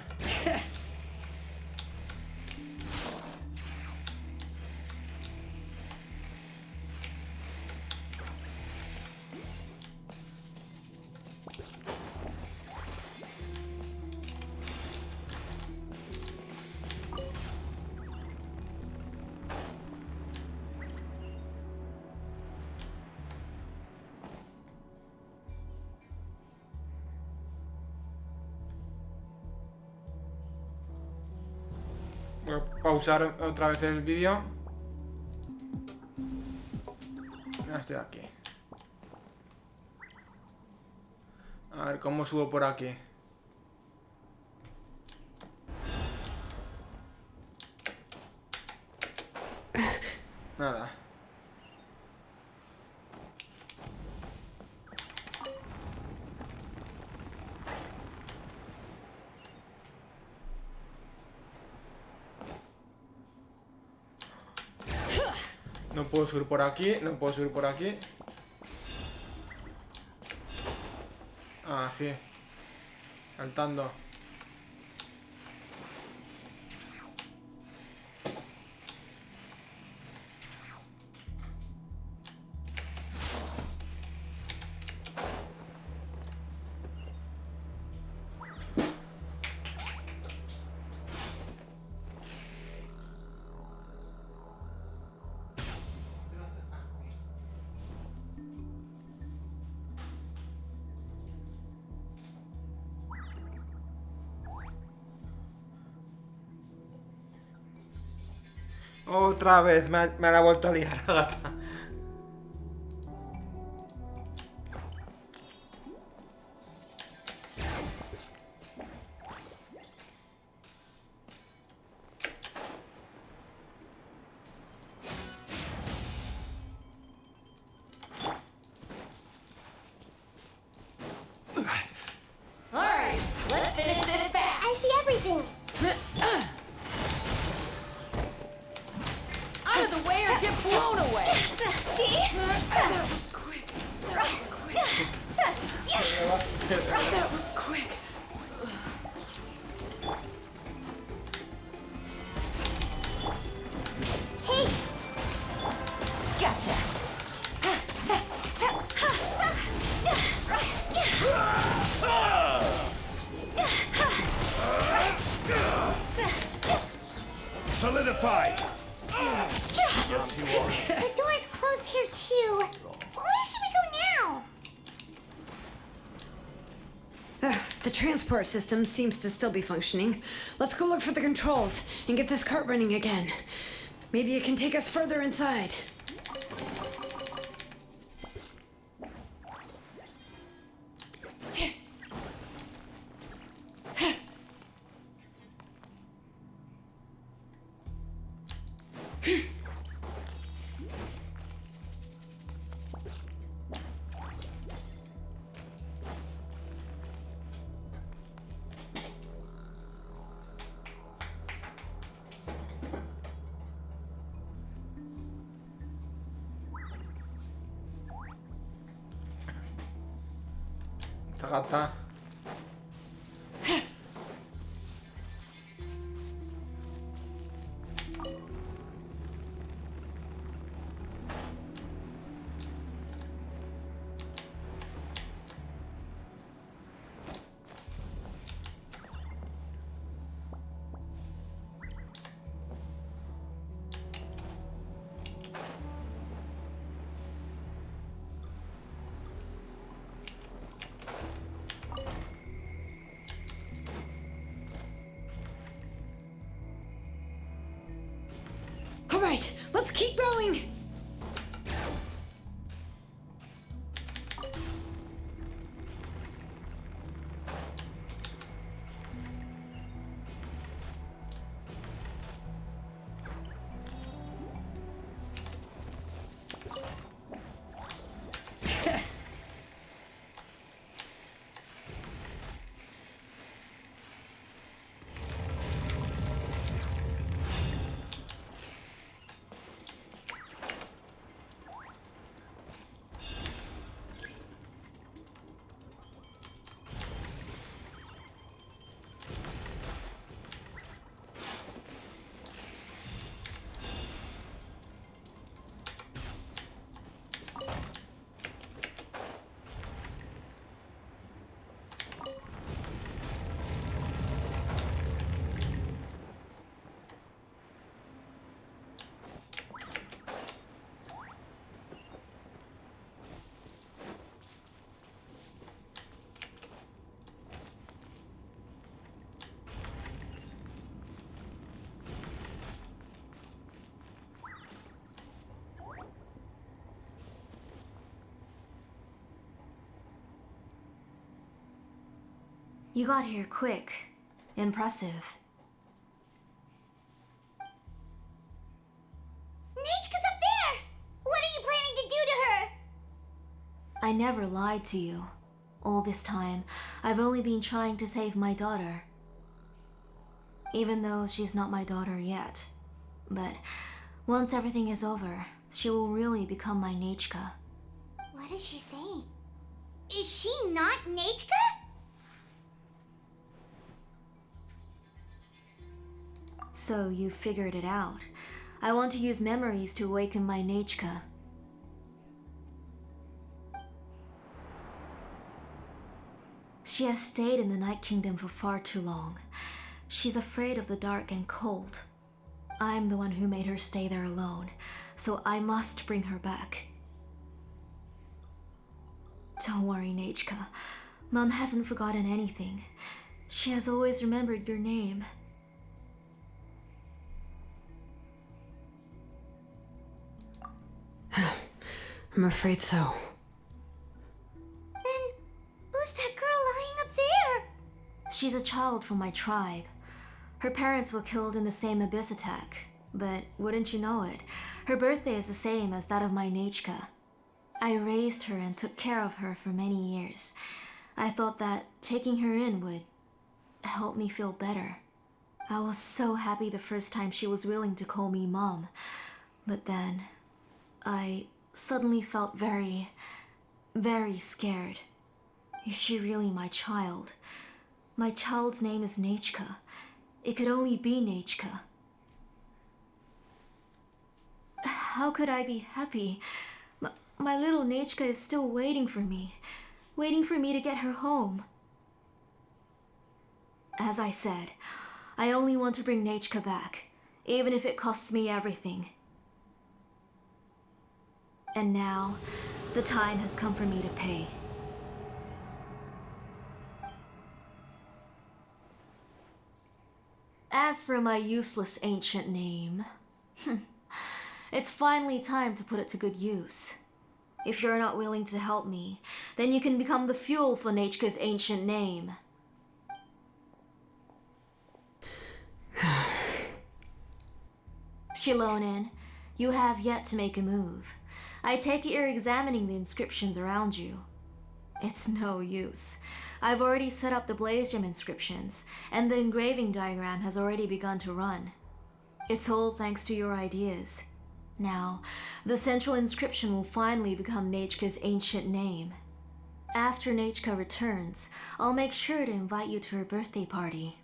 Voy a pausar otra vez el vídeo. Ya estoy aquí. A ver cómo subo por aquí. Nada. No puedo subir por aquí, no puedo subir por aquí. Ah, sí. Saltando. Otra vez, me la ha vuelto a liar la gata. That was quick. Hey! Gotcha. Solidify! The door's closed here too. Where should we go now? The transport system seems to still be functioning. Let's go look for the controls and get this cart running again. Maybe it can take us further inside. Esta gata. All right, let's keep going. You got here quick. Impressive. Nechka's up there! What are you planning to do to her? I never lied to you. All this time, I've only been trying to save my daughter. Even though she's not my daughter yet. But once everything is over, she will really become my Nechka. What is she saying? Is she not Nechka? So you figured it out. I want to use memories to awaken my Nechka. She has stayed in the Night Kingdom for far too long. She's afraid of the dark and cold. I'm the one who made her stay there alone, so I must bring her back. Don't worry, Nechka. Mom hasn't forgotten anything. She has always remembered your name. I'm afraid so. Then, who's that girl lying up there? She's a child from my tribe. Her parents were killed in the same abyss attack. But wouldn't you know it, her birthday is the same as that of my Nechka. I raised her and took care of her for many years. I thought that taking her in would help me feel better. I was so happy the first time she was willing to call me Mom. But then, I suddenly felt very, very scared. Is she really my child? My child's name is Nechka. It could only be Nechka. How could I be happy? My little Nechka is still waiting for me to get her home. As I said, I only want to bring Nechka back, even if it costs me everything. And now, the time has come for me to pay. As for my useless ancient name, it's finally time to put it to good use. If you're not willing to help me, then you can become the fuel for Nechka's ancient name. Xilonen, you have yet to make a move. I take it you're examining the inscriptions around you. It's no use. I've already set up the Blaze Gem inscriptions, and the engraving diagram has already begun to run. It's all thanks to your ideas. Now, the central inscription will finally become Nechka's ancient name. After Nechka returns, I'll make sure to invite you to her birthday party.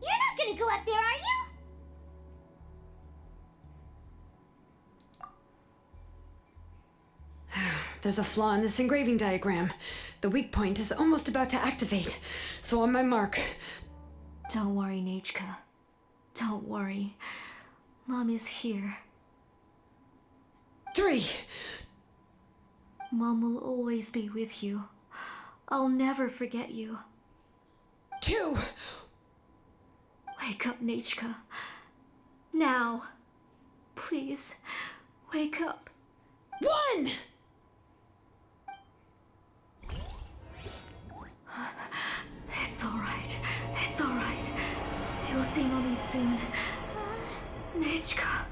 You're not gonna go up there, are you? There's a flaw in this engraving diagram. The weak point is almost about to activate. So on my mark. Don't worry, Nechka. Don't worry. Mom is here. 3. Mom will always be with you. I'll never forget you. 2. Wake up, Nechka. Now. Please, wake up. 1! It's alright. It's alright. You'll see Mommy soon. Nechka.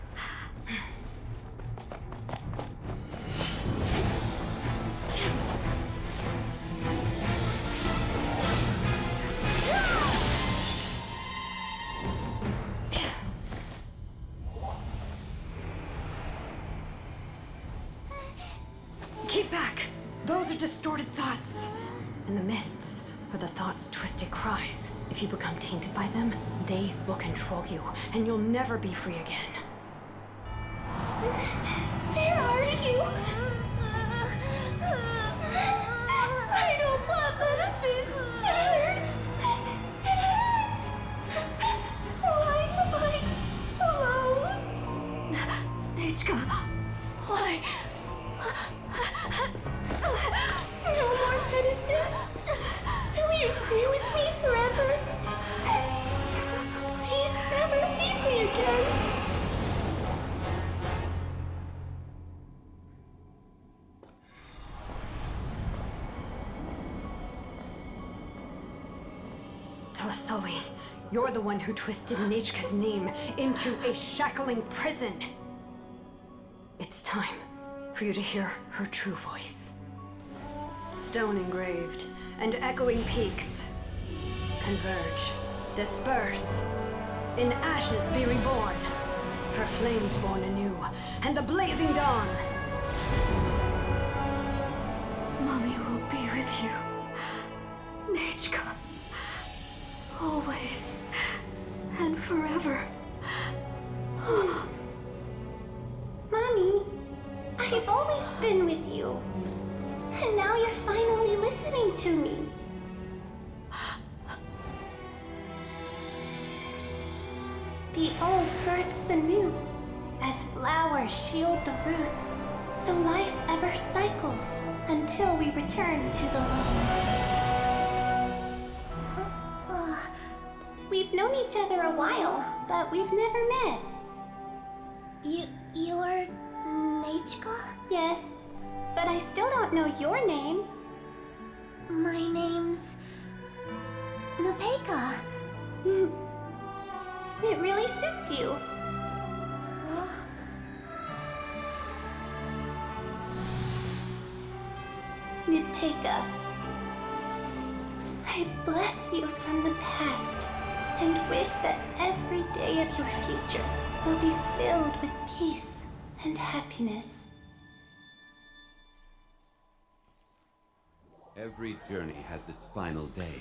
Keep back! Those are distorted thoughts. In the mists are the thoughts' twisted cries. If you become tainted by them, they will control you, and you'll never be free again. Where are you? I don't want medicine. It hurts. It hurts. Why am I alone? Nechka, why? No more medicine. Will you stay with me forever? Please never leave me again. Tlazlli, you're the one who twisted Nechka's name into a shackling prison. It's time for you to hear her true voice. Stone engraved and echoing peaks converge, disperse, in ashes be reborn, for flames born anew, and the blazing dawn. Mommy will be with you. Nechka. Always. And forever. Mommy, I've always been with you. And now you're finally listening to me. The old hurts the new, as flowers shield the roots, so life ever cycles until we return to the lone. We've known each other a while, but we've never met. You're Nechka? Yes, but I still don't know your name. My name's Nepeka. It really suits you. Nepeka, I bless you from the past and wish that every day of your future will be filled with peace and happiness. Every journey has its final day.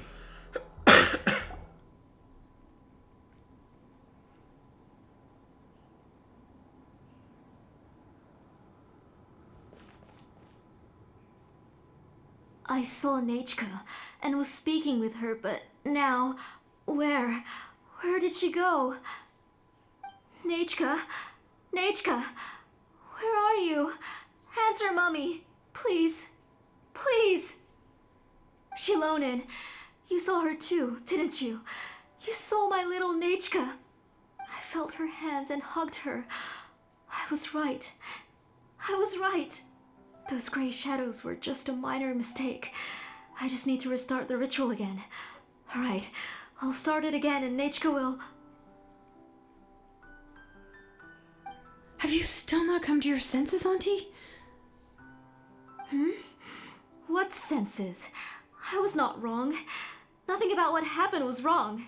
I saw Nechka and was speaking with her, but now, where did she go? Nechka? Nechka? Where are you? Answer, Mummy. Please. Please. Xilonen, you saw her too, didn't you? You saw my little Nechka. I felt her hands and hugged her. I was right. I was right. Those gray shadows were just a minor mistake. I just need to restart the ritual again. Alright, I'll start it again and Nechka will... Have you still not come to your senses, Auntie? What senses? I was not wrong. Nothing about what happened was wrong.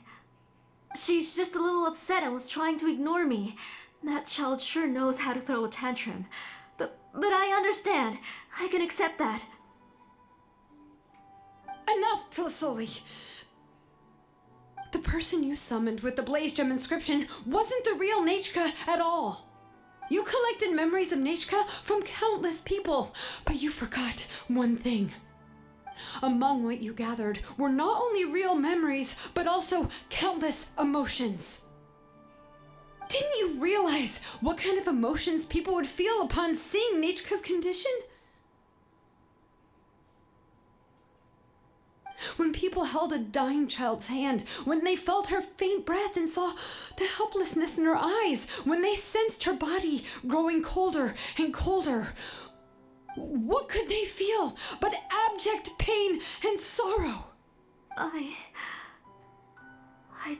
She's just a little upset and was trying to ignore me. That child sure knows how to throw a tantrum. But I understand. I can accept that. Enough, Tlazlli! The person you summoned with the Blaze Gem inscription wasn't the real Nechka at all. You collected memories of Nechka from countless people, but you forgot one thing. Among what you gathered were not only real memories, but also countless emotions. Didn't you realize what kind of emotions people would feel upon seeing Nechka's condition? When people held a dying child's hand, when they felt her faint breath and saw the helplessness in her eyes, when they sensed her body growing colder and colder, what could they feel but abject pain and sorrow? I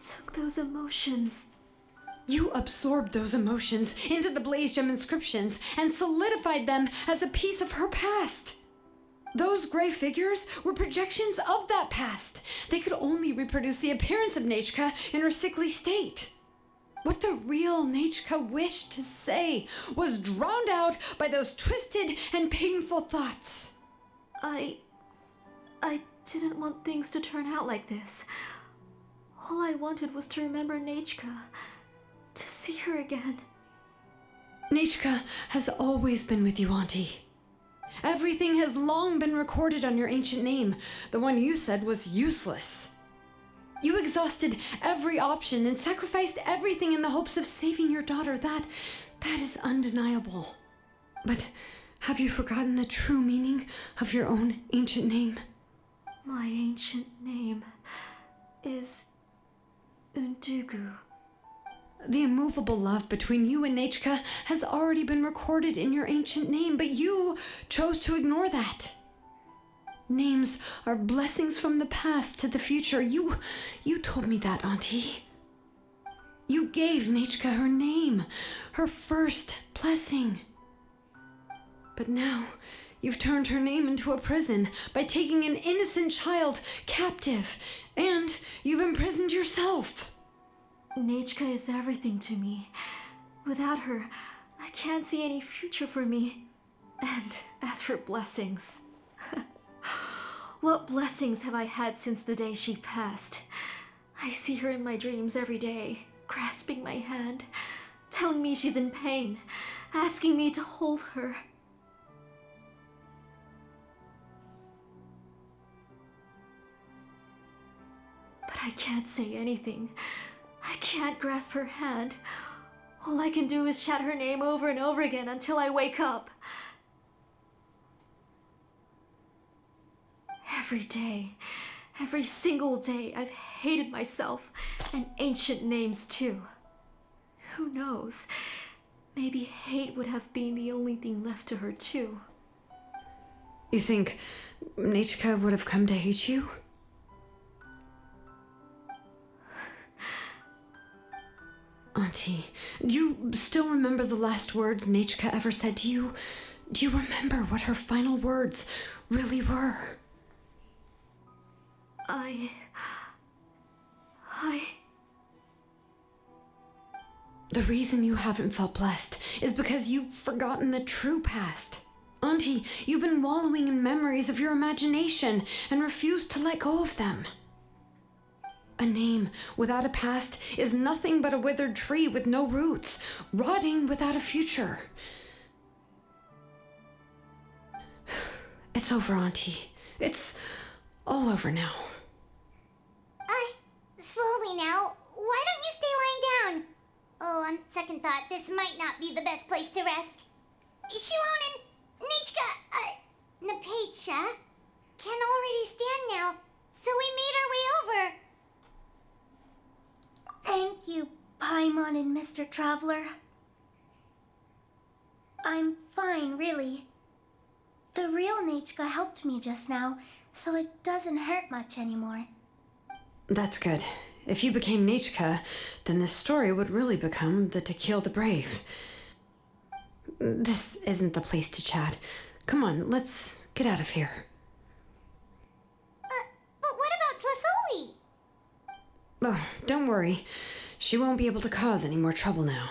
took those emotions. You absorbed those emotions into the Blaze Gem inscriptions and solidified them as a piece of her past. Those gray figures were projections of that past. They could only reproduce the appearance of Nechka in her sickly state. What the real Nechka wished to say was drowned out by those twisted and painful thoughts. I didn't want things to turn out like this. All I wanted was to remember Nechka. To see her again. Nechka has always been with you, Auntie. Everything has long been recorded on your ancient name. The one you said was useless. You exhausted every option and sacrificed everything in the hopes of saving your daughter. That is undeniable. But have you forgotten the true meaning of your own ancient name? My ancient name is Undugu. The immovable love between you and Nechka has already been recorded in your ancient name, but you chose to ignore that. Names are blessings from the past to the future. You told me that, Auntie. You gave Nechka her name, her first blessing. But now, you've turned her name into a prison by taking an innocent child captive, and you've imprisoned yourself. Nechka is everything to me. Without her, I can't see any future for me. And as for blessings... what blessings have I had since the day she passed? I see her in my dreams every day, grasping my hand, telling me she's in pain, asking me to hold her. But I can't say anything. I can't grasp her hand. All I can do is shout her name over and over again until I wake up. Every day, every single day, I've hated myself, and ancient names too. Who knows? Maybe hate would have been the only thing left to her too. You think Nechka would have come to hate you? Auntie, do you still remember the last words Nechka ever said to you? Do you remember what her final words really were? The reason you haven't felt blessed is because you've forgotten the true past. Auntie, you've been wallowing in memories of your imagination and refused to let go of them. A name without a past is nothing but a withered tree with no roots, rotting without a future. It's over, Auntie. It's all over now. Slowly now. Why don't you stay lying down? Oh, on second thought, this might not be the best place to rest. Xilonen, Nichka, Nepetya can already stand now, so we made our way over. Thank you, Paimon and Mr. Traveler. I'm fine, really. The real Nichka helped me just now, so it doesn't hurt much anymore. That's good. If you became Nichka, then this story would really become the To Kill the Brave. This isn't the place to chat. Come on, let's get out of here. But what about Tlazlli? Oh, don't worry. She won't be able to cause any more trouble now.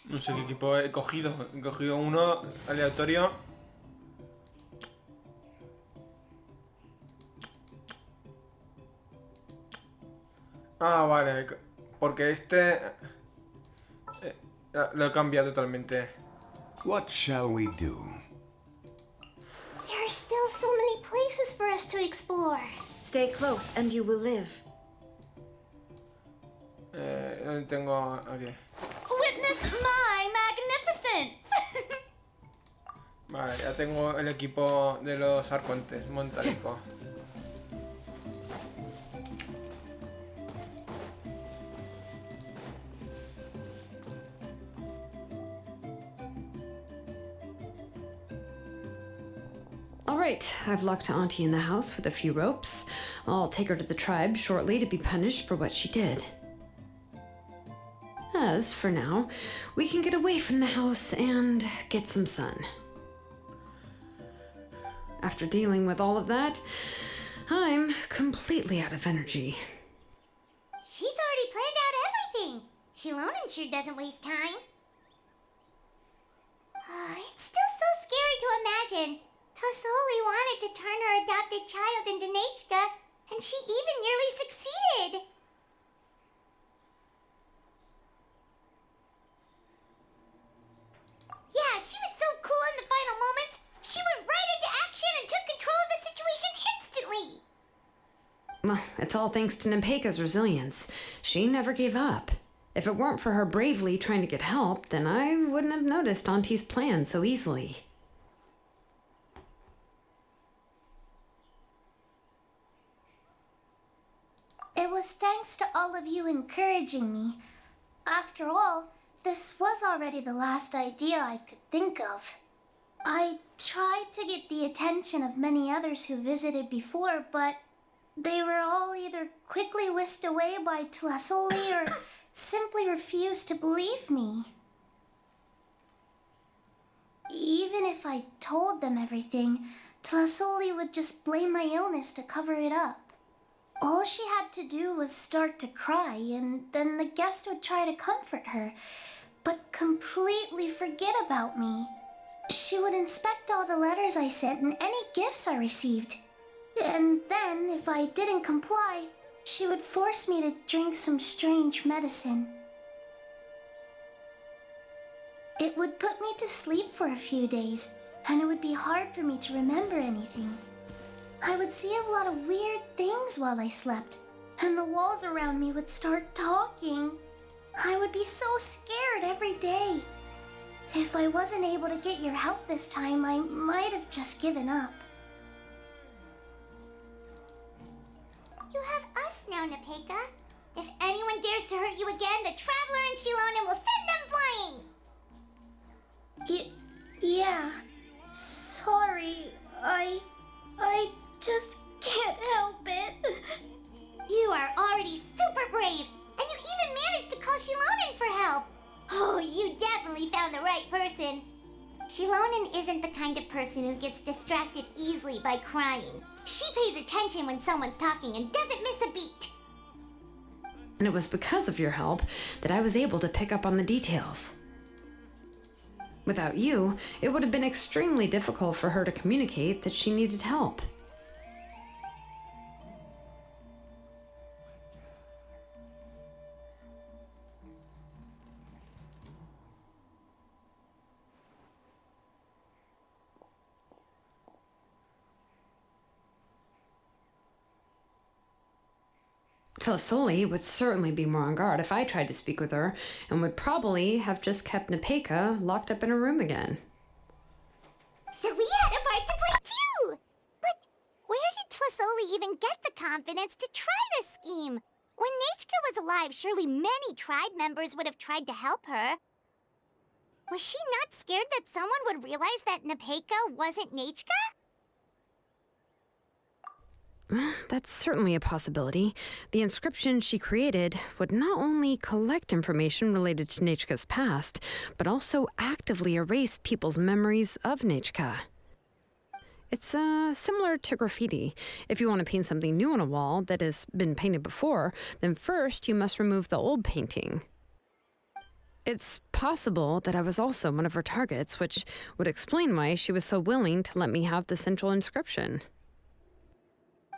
No sé qué equipo he cogido. He cogido uno aleatorio. Ah, vale. Porque este... lo he cambiado totalmente. What shall we do? There are still so many places for us to explore. Stay close and you will live. ¿Dónde tengo? Aquí. Witness my magnificence! Vale, ya tengo el equipo de los arcontes, montánico. All right, I've locked Auntie in the house with a few ropes. I'll take her to the tribe shortly to be punished for what she did. As for now, we can get away from the house and get some sun. After dealing with all of that, I'm completely out of energy. She's already planned out everything. Xilonen sure doesn't waste time. It's still so scary to imagine. Tlazlli wanted to turn her adopted child into Nichka, and she even nearly succeeded. Yeah, she was so cool in the final moments. She went right into action and took control of the situation instantly. Well, it's all thanks to Nepeka's resilience. She never gave up. If it weren't for her bravely trying to get help, then I wouldn't have noticed Auntie's plan so easily. It was thanks to all of you encouraging me. After all, this was already the last idea I could think of. I tried to get the attention of many others who visited before, but they were all either quickly whisked away by Tlazlli or simply refused to believe me. Even if I told them everything, Tlazlli would just blame my illness to cover it up. All she had to do was start to cry, and then the guest would try to comfort her, but completely forget about me. She would inspect all the letters I sent and any gifts I received. And then, if I didn't comply, she would force me to drink some strange medicine. It would put me to sleep for a few days, and it would be hard for me to remember anything. I would see a lot of weird things while I slept, and the walls around me would start talking. I would be so scared every day. If I wasn't able to get your help this time, I might have just given up. You have us now, Nepeka. If anyone dares to hurt you again, the Traveler and Xilonen will send them flying! Yeah. Sorry, I just can't help it. brave, and you even managed to call Xilonen for help. Oh, you definitely found the right person. Xilonen isn't the kind of person who gets distracted easily by crying. She pays attention when someone's talking and doesn't miss a beat. And it was because of your help that I was able to pick up on the details. Without you, it would have been extremely difficult for her to communicate that she needed help. Tlazlli would certainly be more on guard if I tried to speak with her, and would probably have just kept Nepeka locked up in her room again. So we had a part to play too! But where did Tlazlli even get the confidence to try this scheme? When Nechka was alive, surely many tribe members would have tried to help her. Was she not scared that someone would realize that Nepeka wasn't Nechka? That's certainly a possibility. The inscription she created would not only collect information related to Nechka's past, but also actively erase people's memories of Nechka. It's similar to graffiti. If you want to paint something new on a wall that has been painted before, then first you must remove the old painting. It's possible that I was also one of her targets, which would explain why she was so willing to let me have the central inscription.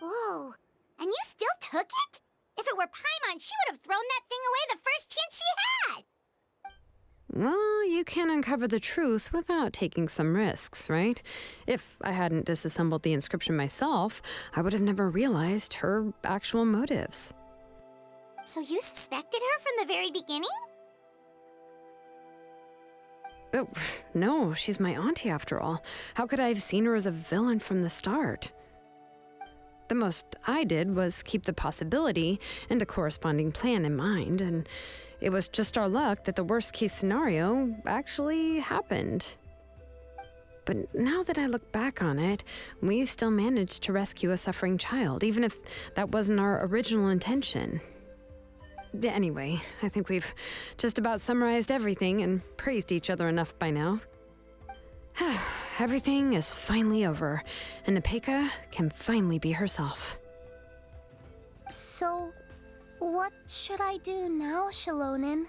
Whoa, and you still took it? If it were Paimon, she would have thrown that thing away the first chance she had! Well, you can uncover the truth without taking some risks, right? If I hadn't disassembled the inscription myself, I would have never realized her actual motives. So you suspected her from the very beginning? Oh, no, she's my auntie after all. How could I have seen her as a villain from the start? The most I did was keep the possibility and a corresponding plan in mind, and it was just our luck that the worst-case scenario actually happened. But now that I look back on it, we still managed to rescue a suffering child, even if that wasn't our original intention. Anyway, I think we've just about summarized everything and praised each other enough by now. Everything is finally over, and Nepeka can finally be herself. So, what should I do now, Xilonen?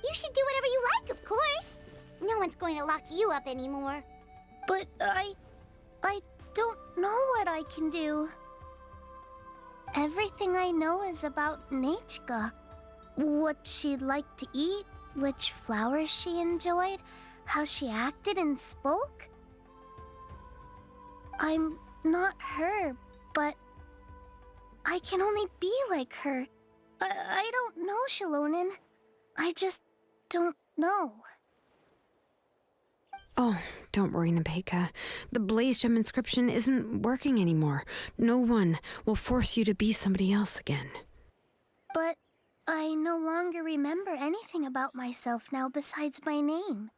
You should do whatever you like, of course. No one's going to lock you up anymore. But I don't know what I can do. Everything I know is about Nechka. What she liked to eat, which flowers she enjoyed, how she acted and spoke. I'm not her, but I can only be like her. I don't know, Xilonen. I just don't know. Oh, don't worry, Nepeka. The Blaze Gem inscription isn't working anymore. No one will force you to be somebody else again. But I no longer remember anything about myself now besides my name.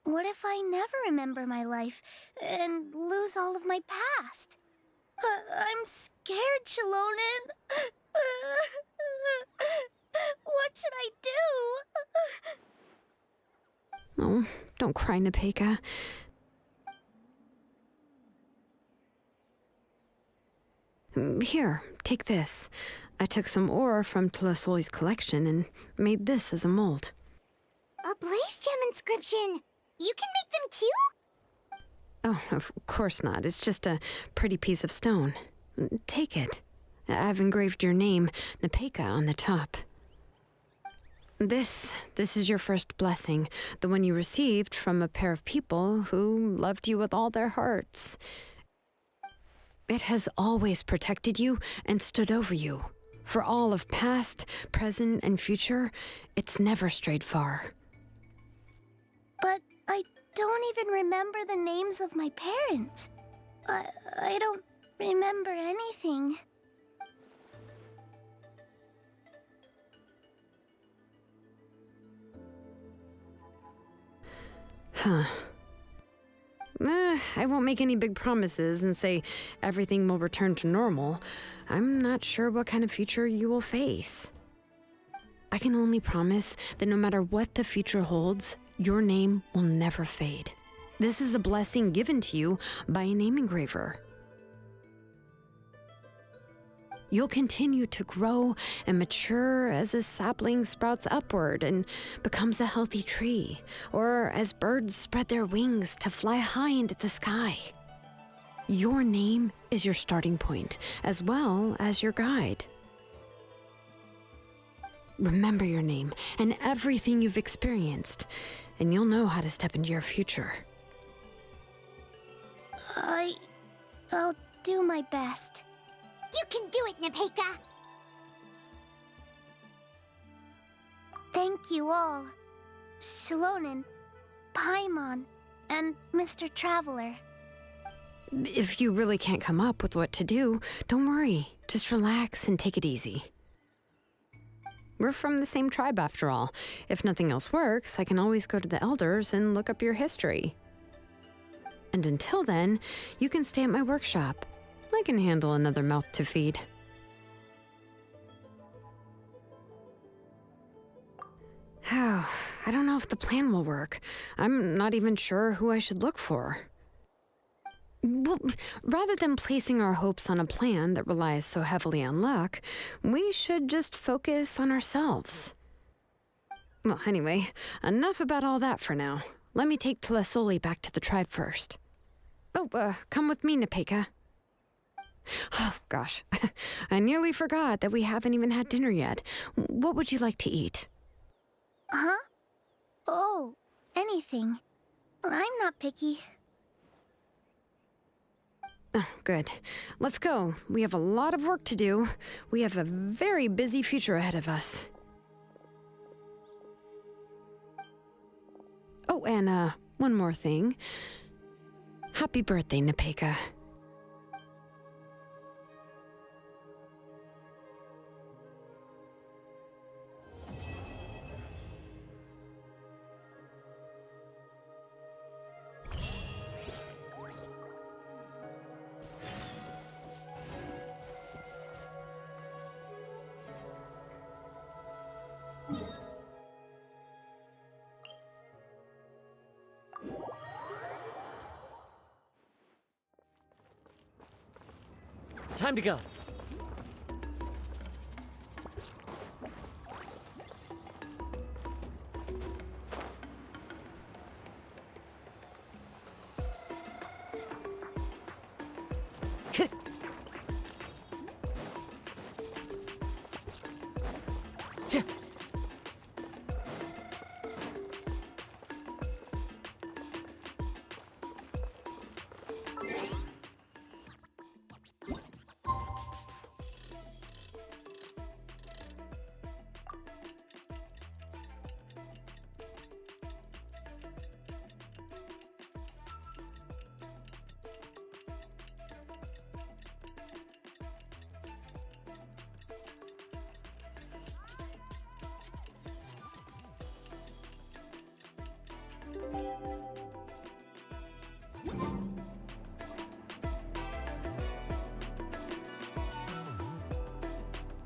What if I never remember my life and lose all of my past? I'm scared, Xilonen. What should I do? Oh, don't cry, Nepeka. Here, take this. I took some ore from Tlazlli's collection and made this as a mold. A Blaze Gem inscription! You can make them too? Oh, of course not. It's just a pretty piece of stone. Take it. I've engraved your name, Nepeka, on the top. This is your first blessing, the one you received from a pair of people who loved you with all their hearts. It has always protected you and stood over you. For all of past, present, and future, it's never strayed far. But I don't even remember the names of my parents. I don't remember anything. Huh. I won't make any big promises and say everything will return to normal. I'm not sure what kind of future you will face. can only promise that no matter what the future holds, your name will never fade. This is a blessing given to you by a name engraver. You'll continue to grow and mature as a sapling sprouts upward and becomes a healthy tree, or as birds spread their wings to fly high into the sky. Your name is your starting point, as well as your guide. Remember your name and everything you've experienced, and you'll know how to step into your future. I'll do my best. You can do it, Nepeka! Thank you all. Xilonen, Paimon, and Mr. Traveler. If you really can't come up with what to do, don't worry. Just relax and take it easy. We're from the same tribe after all. If nothing else works, I can always go to the elders and look up your history. And until then, you can stay at my workshop. I can handle another mouth to feed. Oh, I don't know if the plan will work. I'm not even sure who I should look for. Well, rather than placing our hopes on a plan that relies so heavily on luck, we should just focus on ourselves. Well, anyway, enough about all that for now. Let me take Tlazlli back to the tribe first. Oh, come with me, Nepeka. Oh, gosh. I nearly forgot that we haven't even had dinner yet. What would you like to eat? Huh? Oh, anything. I'm not picky. Oh, good. Let's go. We have a lot of work to do. We have a very busy future ahead of us. Oh, and one more thing. Happy birthday, Nepeka. Time to go.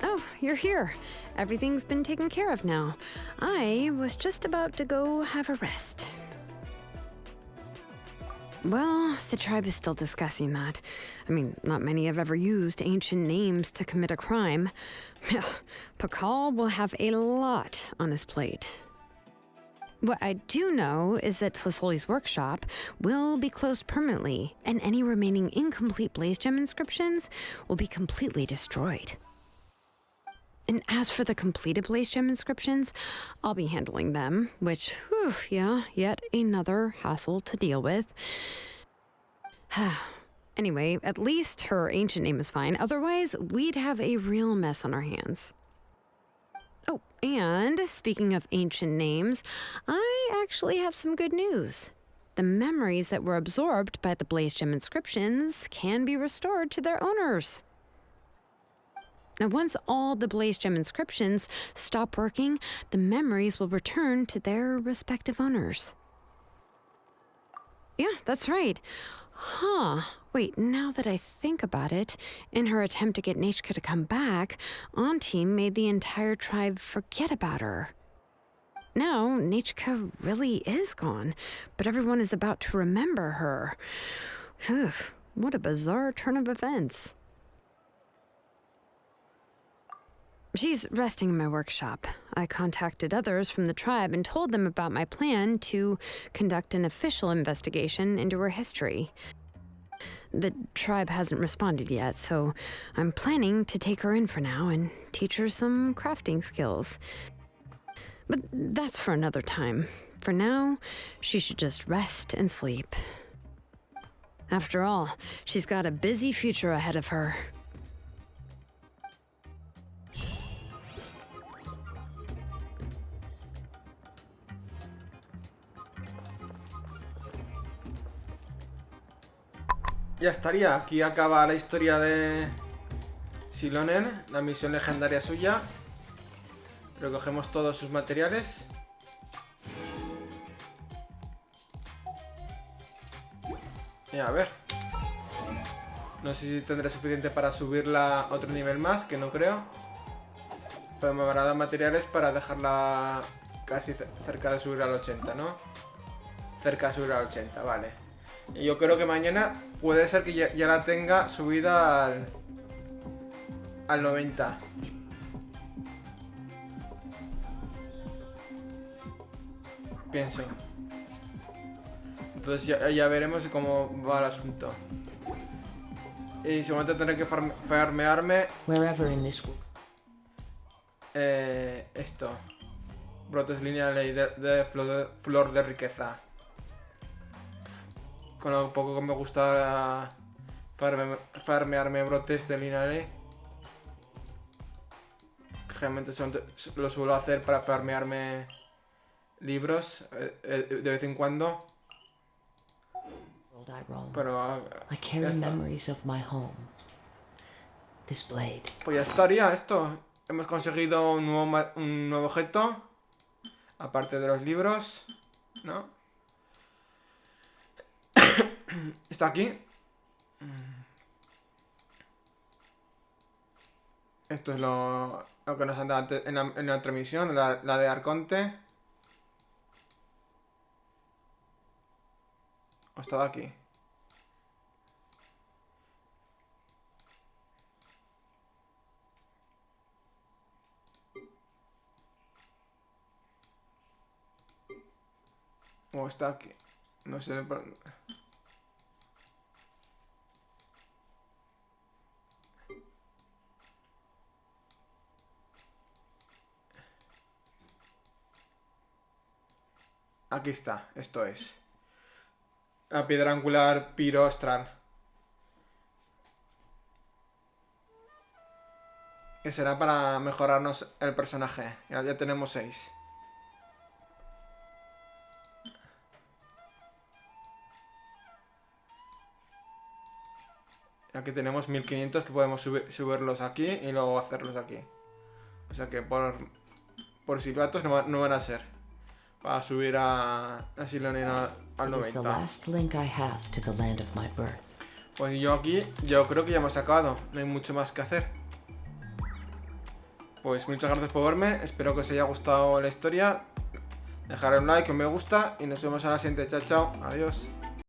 Oh, you're here. Everything's been taken care of now. I was just about to go have a rest. Well, the tribe is still discussing that. I mean, not many have ever used ancient names to commit a crime. Pakal will have a lot on his plate. What I do know is that Tlazlli's workshop will be closed permanently, and any remaining incomplete blaze gem inscriptions will be completely destroyed. And as for the completed blaze gem inscriptions, I'll be handling them, which, yet another hassle to deal with. Anyway, at least her ancient name is fine. Otherwise, we'd have a real mess on our hands. Oh, and speaking of ancient names, I actually have some good news. The memories that were absorbed by the blaze gem inscriptions can be restored to their owners. Now, once all the blaze gem inscriptions stop working, the memories will return to their respective owners. Yeah, that's right. Wait, now that I think about it, in her attempt to get Nechka to come back, Auntie made the entire tribe forget about her. Now, Nechka really is gone, but everyone is about to remember her. Phew, what a bizarre turn of events. She's resting in my workshop. I contacted others from the tribe and told them about my plan to conduct an official investigation into her history. The tribe hasn't responded yet, so I'm planning to take her in for now and teach her some crafting skills. But that's for another time. For now, she should just rest and sleep. After all, she's got a busy future ahead of her. Ya estaría, aquí acaba la historia de Xilonen, la misión legendaria suya. Recogemos todos sus materiales. Y a ver. No sé si tendré suficiente para subirla a otro nivel más, que no creo. Pero me van a dar materiales para dejarla casi cerca de subir al 80, ¿no? Cerca de subir al 80, vale. Y yo creo que mañana puede ser que ya la tenga subida al 90. Pienso. Entonces ya veremos cómo va el asunto. Y seguramente tendré que farmearme esto. Brotes lineales de flor de riqueza. Con lo poco que me gusta farmearme brotes de lineales. Generalmente lo suelo hacer para farmearme libros de vez en cuando. Pero pues ya estaría esto. Hemos conseguido un nuevo objeto. Aparte de los libros, ¿no? Está aquí. Esto es lo que nos han dado antes en la otra misión, la de Arconte. ¿O estaba aquí? ¿O está aquí? No sé. Aquí está, esto es. La piedra angular pirostral. Que será para mejorarnos el personaje. Ya tenemos 6. Aquí tenemos 1500 que podemos subirlos aquí y luego hacerlos aquí. O sea que por silbatos no van a ser. Para subir a Xilonen al 90. Pues yo creo que ya hemos acabado. No hay mucho más que hacer. Pues muchas gracias por verme. Espero que os haya gustado la historia. Dejar un like, un me gusta y nos vemos en la siguiente. Chao, chao. Adiós.